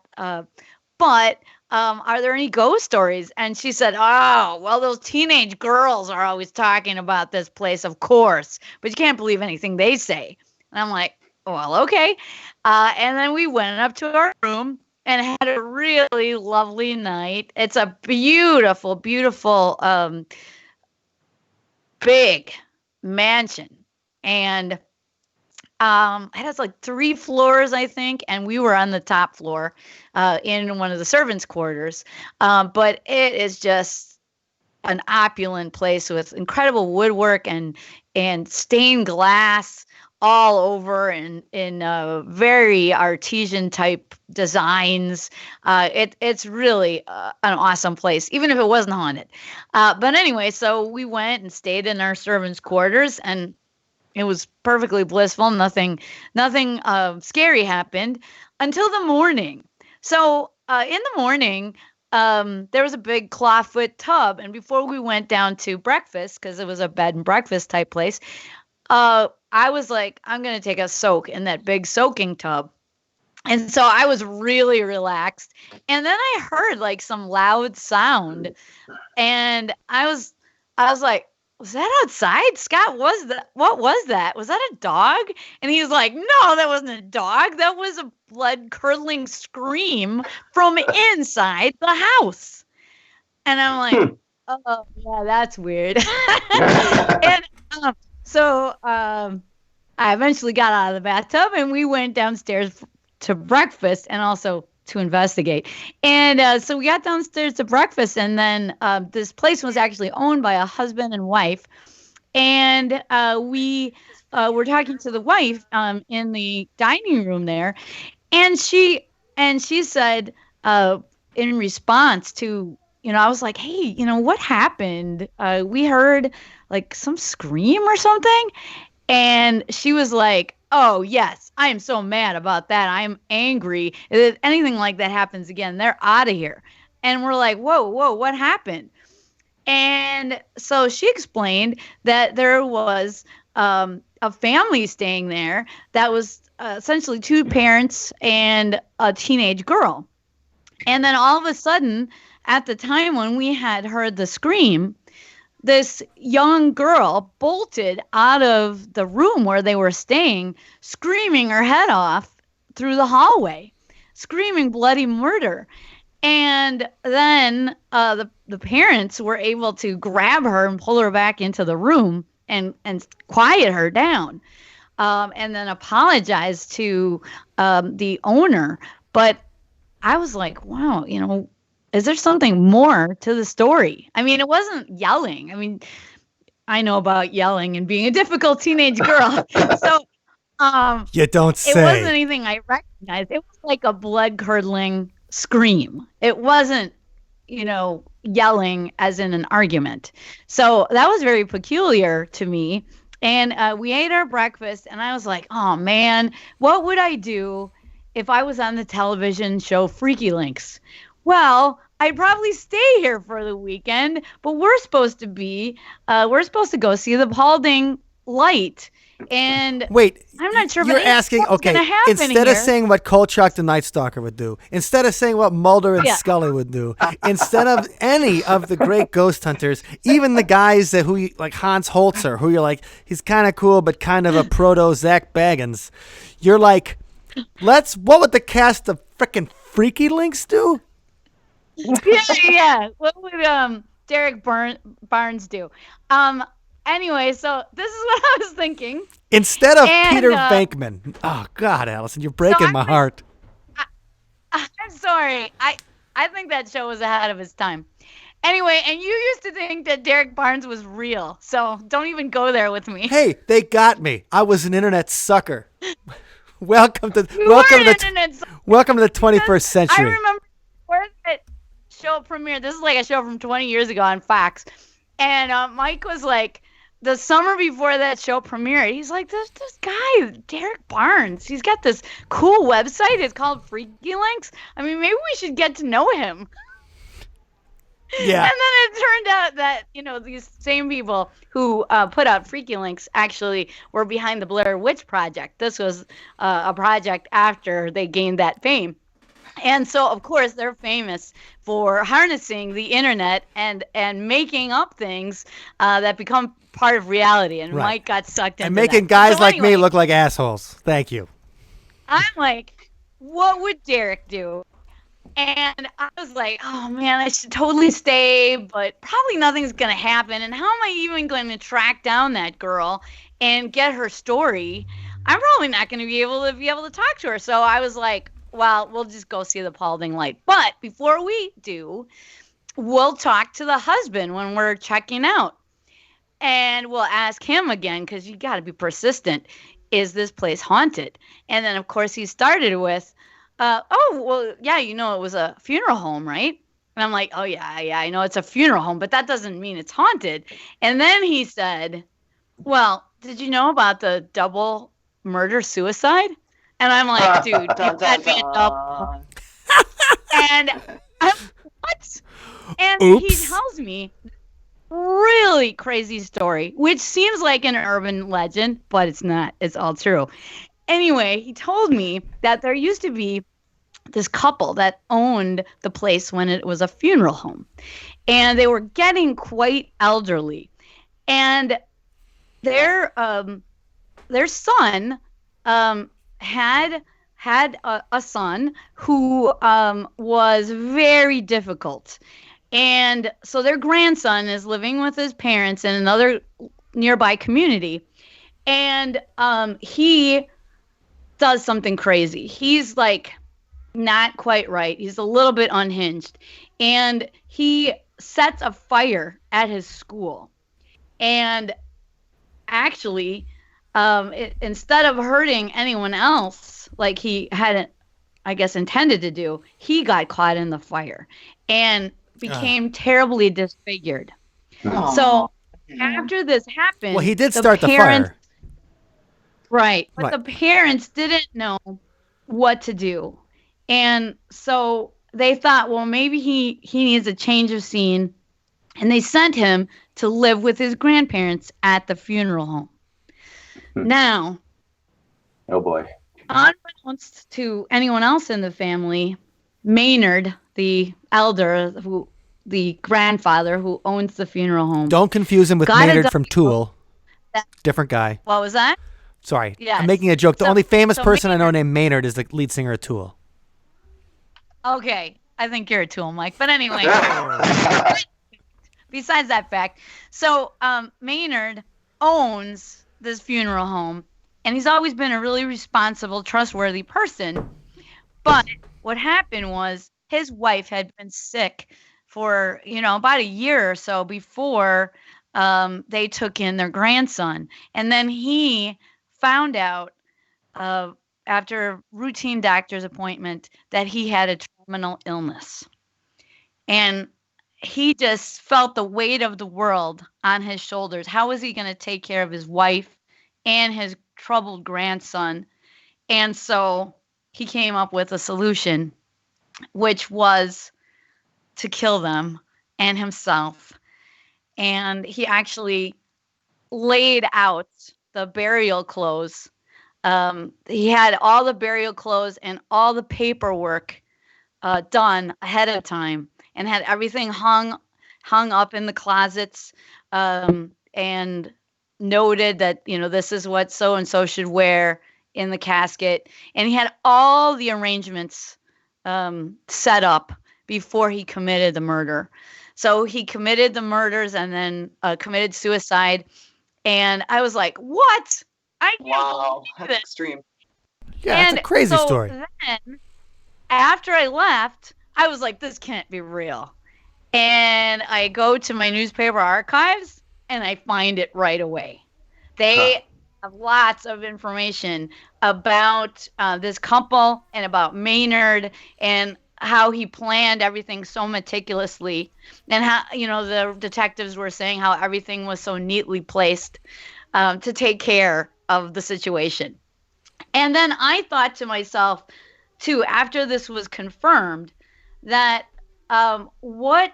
But are there any ghost stories? And she said, oh, well, those teenage girls are always talking about this place, of course. But you can't believe anything they say. And I'm like, well, okay. And then we went up to our room and had a really lovely night. It's a beautiful, beautiful, big mansion. And it has like 3 floors, I think, and we were on the top floor in one of the servants' quarters. But it is just an opulent place with incredible woodwork and stained glass all over in very artesian type designs. It's really an awesome place, even if it wasn't haunted. But anyway, so we went and stayed in our servants' quarters, and it was perfectly blissful. Nothing scary happened until the morning. So in the morning, there was a big clawfoot tub, and before we went down to breakfast, because it was a bed and breakfast type place, I was like, I'm gonna take a soak in that big soaking tub. And so I was really relaxed. And then I heard like some loud sound. And I was like, was that outside? Scott, what was that? Was that a dog? And he was like, no, that wasn't a dog. That was a blood curdling scream from inside the house. And I'm like, oh yeah, that's weird. And so I eventually got out of the bathtub and we went downstairs to breakfast and also to investigate. And so we got downstairs to breakfast, and then this place was actually owned by a husband and wife. And we were talking to the wife in the dining room there, and she said in response to, I was like, hey, what happened? We heard like some scream or something. And she was like, oh, yes, I am so mad about that. I'm angry. If anything like that happens again, they're out of here. And we're like, whoa, what happened? And so she explained that there was a family staying there that was essentially 2 parents and a teenage girl. And then all of a sudden, at the time when we had heard the scream, this young girl bolted out of the room where they were staying, screaming her head off through the hallway, screaming bloody murder. And then the parents were able to grab her and pull her back into the room and quiet her down, and then apologize to the owner. But I was like, wow, is there something more to the story? I mean, it wasn't yelling. I mean, I know about yelling and being a difficult teenage girl. So you don't say. It wasn't anything I recognized. It was like a blood-curdling scream. It wasn't, yelling as in an argument. So that was very peculiar to me. And we ate our breakfast, and I was like, oh, man, what would I do if I was on the television show Freaky Links? Well, I'd probably stay here for the weekend, but we're supposed to go see the Paulding Light. And wait, I'm not sure you're asking, okay, instead of saying what Kolchak the Night Stalker would do, instead of saying what Mulder and Scully would do, instead of any of the great ghost hunters, even the guys like Hans Holzer, who you're like, he's kind of cool, but kind of a proto Zach Baggins, you're like, what would the cast of frickin' Freaky Links do? Yeah. What would Derek Barnes do? Anyway, so this is what I was thinking. Instead of Peter Venkman. Oh God, Allison, you're breaking my heart. I'm sorry. I think that show was ahead of its time. Anyway, and you used to think that Derek Barnes was real, so don't even go there with me. Hey, they got me. I was an internet sucker. welcome to the 21st century. I remember where that show premiered. This is like a show from 20 years ago on Fox. And Mike was like, the summer before that show premiered, he's like, this guy, Derek Barnes, he's got this cool website. It's called Freaky Links. I mean, maybe we should get to know him. Yeah. And then it turned out that, these same people who put out Freaky Links actually were behind the Blair Witch Project. This was a project after they gained that fame. And so, of course, they're famous for harnessing the internet and making up things that become part of reality. And right. Mike got sucked into and making that. guys like me look like assholes. Thank you. I'm like, what would Derek do? And I was like, oh man, I should totally stay, but probably nothing's going to happen. And how am I even going to track down that girl and get her story? I'm probably not going to be able to talk to her. So I was like, well, we'll just go see the Paulding Light. But before we do, we'll talk to the husband when we're checking out. And we'll ask him again, because you got to be persistent. Is this place haunted? And then, of course, he started with, oh, well, yeah, it was a funeral home, right? And I'm like, oh, yeah, I know it's a funeral home, but that doesn't mean it's haunted. And then he said, well, did you know about the double murder-suicide? And I'm like, dude, Dun, it had dun, me a double. dun. And I'm, what? And he Oops. tells me really crazy story, which seems like an urban legend, but it's not. It's all true. Anyway, he told me that there used to be this couple that owned the place when it was a funeral home, and they were getting quite elderly, and their son had a son who was very difficult. And so their grandson is living with his parents in another nearby community. And he does something crazy. He's like not quite right. He's a little bit unhinged. And he sets a fire at his school. And actually, instead of hurting anyone else like he hadn't, I guess, intended to do, he got caught in the fire and became terribly disfigured. Aw. So after this happened, Well, he did start the fire. Right. But Right. the parents didn't know what to do. And so they thought, well, maybe he needs a change of scene. And they sent him to live with his grandparents at the funeral home. Now, Oh boy. unbeknownst to anyone else in the family, Maynard, the elder, the grandfather who owns the funeral home. Don't confuse him with Got it Maynard done. from Tool. Different guy. What was that? Sorry. Yes. I'm making a joke. The So- only famous so person I know Maynard- named Maynard is the lead singer of Tool. Okay, I think you're a tool, Mike. But anyway, besides that fact, so Maynard owns this funeral home, and he's always been a really responsible, trustworthy person. But what happened was his wife had been sick for about a year or so before they took in their grandson, and then he found out after a routine doctor's appointment that he had a terminal illness. And he just felt the weight of the world on his shoulders. How was he going to take care of his wife and his troubled grandson? And so he came up with a solution, which was to kill them and himself. And he actually laid out the burial clothes. He had all the burial clothes and all the paperwork done ahead of time, and had everything hung up in the closets, and noted that this is what so and so should wear in the casket. And he had all the arrangements set up before he committed the murder. So he committed the murders and then committed suicide. And I was like, what? I can't Wow, believe that's it. extreme. Yeah, it's a crazy story. Then, after I left, I was like, this can't be real. And I go to my newspaper archives, and I find it right away. They have lots of information about this couple and about Maynard and how he planned everything so meticulously, and how the detectives were saying how everything was so neatly placed to take care of the situation. And then I thought to myself, too, after this was confirmed, that what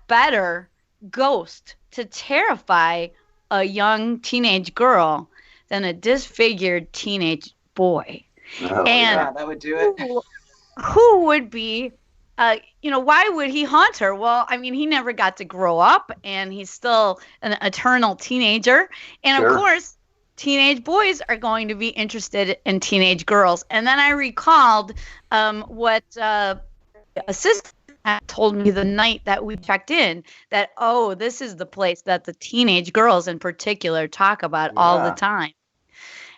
better ghost to terrify a young teenage girl than a disfigured teenage boy? Oh, And Yeah, that would do it. who would be, why would he haunt her? Well, I mean, he never got to grow up, and he's still an eternal teenager. And Sure. of course, teenage boys are going to be interested in teenage girls. And then I recalled what assistant had told me the night that we checked in, that, oh, this is the place that the teenage girls in particular talk about all the time.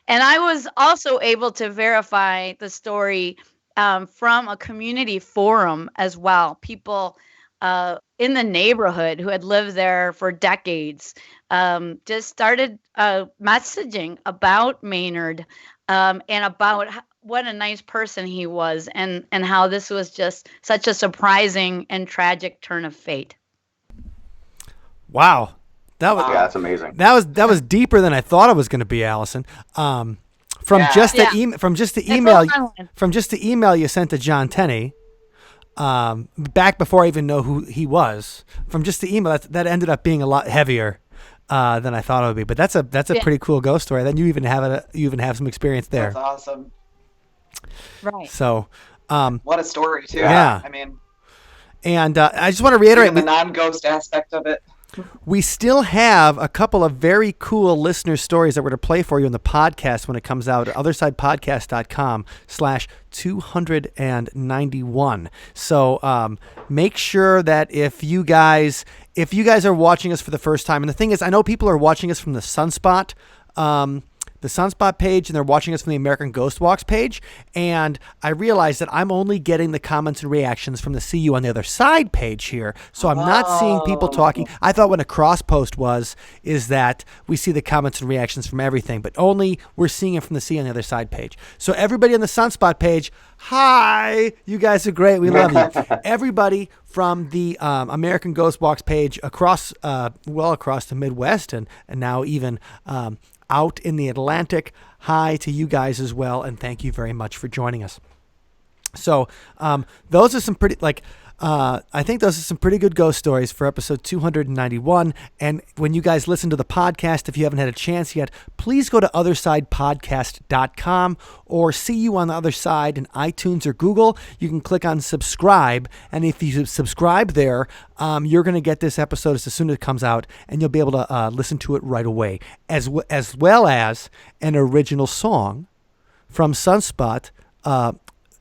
And I was also able to verify the story from a community forum as well. People in the neighborhood who had lived there for decades just started messaging about Maynard and about what a nice person he was, and how this was just such a surprising and tragic turn of fate. Wow. That's amazing. That was deeper than I thought it was going to be, Allison. From just the email you sent to John Tenney, back before I even know who he was. From just the email, that ended up being a lot heavier than I thought it would be. But that's a pretty cool ghost story. Then you even have some experience there. That's awesome. Right. So, what a story too. Yeah. I mean, and I just want to reiterate the non-ghost aspect of it. We still have a couple of very cool listener stories that we're going to play for you in the podcast when it comes out at othersidepodcast.com/291. So make sure that if you guys are watching us for the first time, and the thing is, I know people are watching us from the Sunspot page, and they're watching us from the American Ghost Walks page, and I realize that I'm only getting the comments and reactions from the See You on the Other Side page here, so I'm not seeing people talking. I thought what a cross post is that we see the comments and reactions from everything, but only we're seeing it from the See You on the Other Side page. So everybody on the Sunspot page, hi, you guys are great, we love you. Everybody from the American Ghost Walks page across the Midwest and now even out in the Atlantic, hi to you guys as well, and thank you very much for joining us. So those are some pretty, I think those are some pretty good ghost stories for episode 291. And when you guys listen to the podcast, if you haven't had a chance yet, please go to othersidepodcast.com or See You on the Other Side in iTunes or Google. You can click on subscribe. And if you subscribe there, you're going to get this episode as soon as it comes out, and you'll be able to listen to it right away, as well as an original song from Sunspot,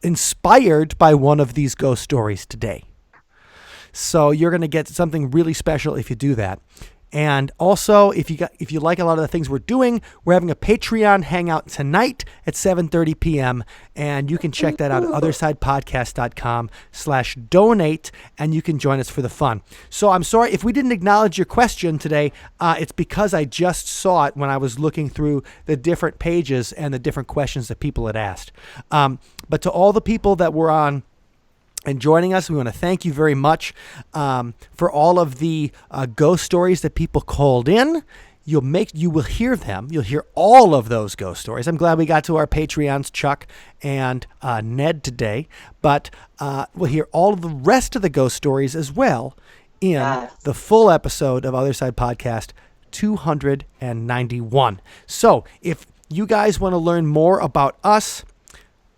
inspired by one of these ghost stories today. So you're going to get something really special if you do that. And also, if you like a lot of the things we're doing, we're having a Patreon hangout tonight at 7:30 p.m. And you can check that out at othersidepodcast.com/donate, and you can join us for the fun. So I'm sorry if we didn't acknowledge your question today. It's because I just saw it when I was looking through the different pages and the different questions that people had asked. But to all the people that were on and joining us, we want to thank you very much for all of the ghost stories that people called in. You will hear them. You'll hear all of those ghost stories. I'm glad we got to our Patreons, Chuck and Ned, today. But we'll hear all of the rest of the ghost stories as well in the full episode of Other Side Podcast 291. So if you guys want to learn more about us,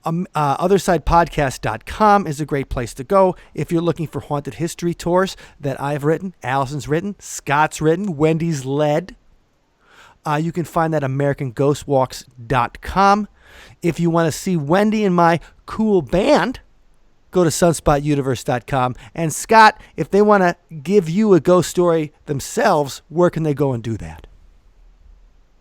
othersidepodcast.com is a great place to go. If you're looking for haunted history tours that I've written, Allison's written, Scott's written, Wendy's led, you can find that at AmericanGhostWalks.com. If you want to see Wendy and my cool band, go to sunspotuniverse.com. And Scott, if they want to give you a ghost story themselves, where can they go and do that?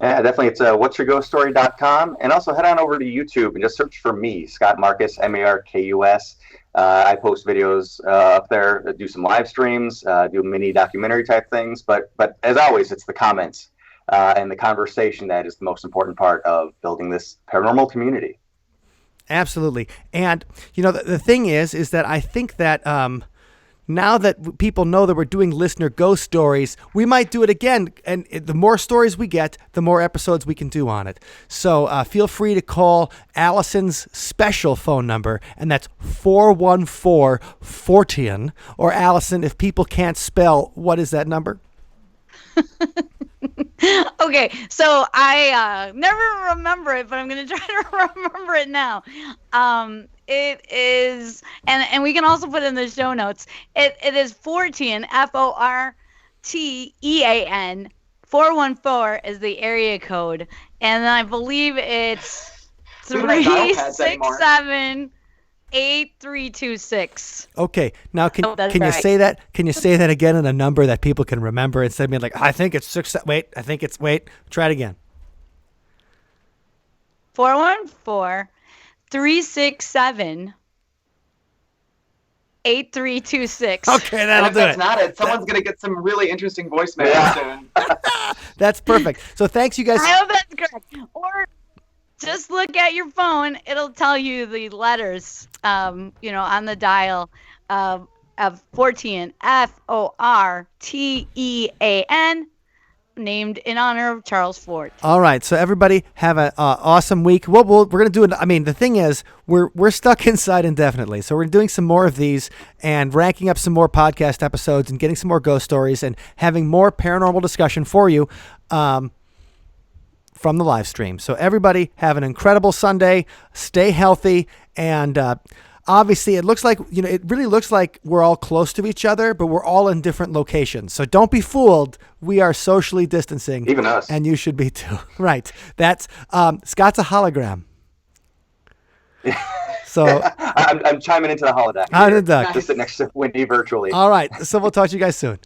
Yeah, definitely. It's what'syourghoststory.com. And also head on over to YouTube and just search for me, Scott Marcus, Markus. I post videos up there, do some live streams, do mini documentary type things. But as always, it's the comments and the conversation that is the most important part of building this paranormal community. Absolutely. And, the thing is that I think that now that people know that we're doing listener ghost stories, we might do it again. And the more stories we get, the more episodes we can do on it. So feel free to call Allison's special phone number, and that's 414-14. Or Allison, if people can't spell, what is that number? Okay, so I never remember it, but I'm going to try to remember it now. It is, and we can also put it in the show notes. It is 14, Fortean, 414 is the area code, and I believe it's We don't have dial pads anymore. 367 8326. Okay, now can Oh, that's you right. say that? Can you say that again in a number that people can remember instead of being like, I think it's 6. Wait, I think it's wait. Try it again. 414 367 8326. Okay, And that'll if do that's it. not it, someone's going to get some really interesting voicemail soon. That's perfect. So thanks, you guys. I hope that's correct. Or just look at your phone. It'll tell you the letters, on the dial of Fortean, Fortean, named in honor of Charles Fort. All right, so everybody have an awesome week. We're going to do it. I mean, the thing is, we're stuck inside indefinitely, so we're doing some more of these and ranking up some more podcast episodes and getting some more ghost stories and having more paranormal discussion for you from the live stream. So everybody have an incredible Sunday. Stay healthy, and obviously, it looks like, it really looks like we're all close to each other, but we're all in different locations. So don't be fooled. We are socially distancing. Even us. And you should be too. Right. That's Scott's a hologram. So I'm chiming into the holodeck. Holodeck. To sit next to Wendy virtually. all right. So we'll talk to you guys soon.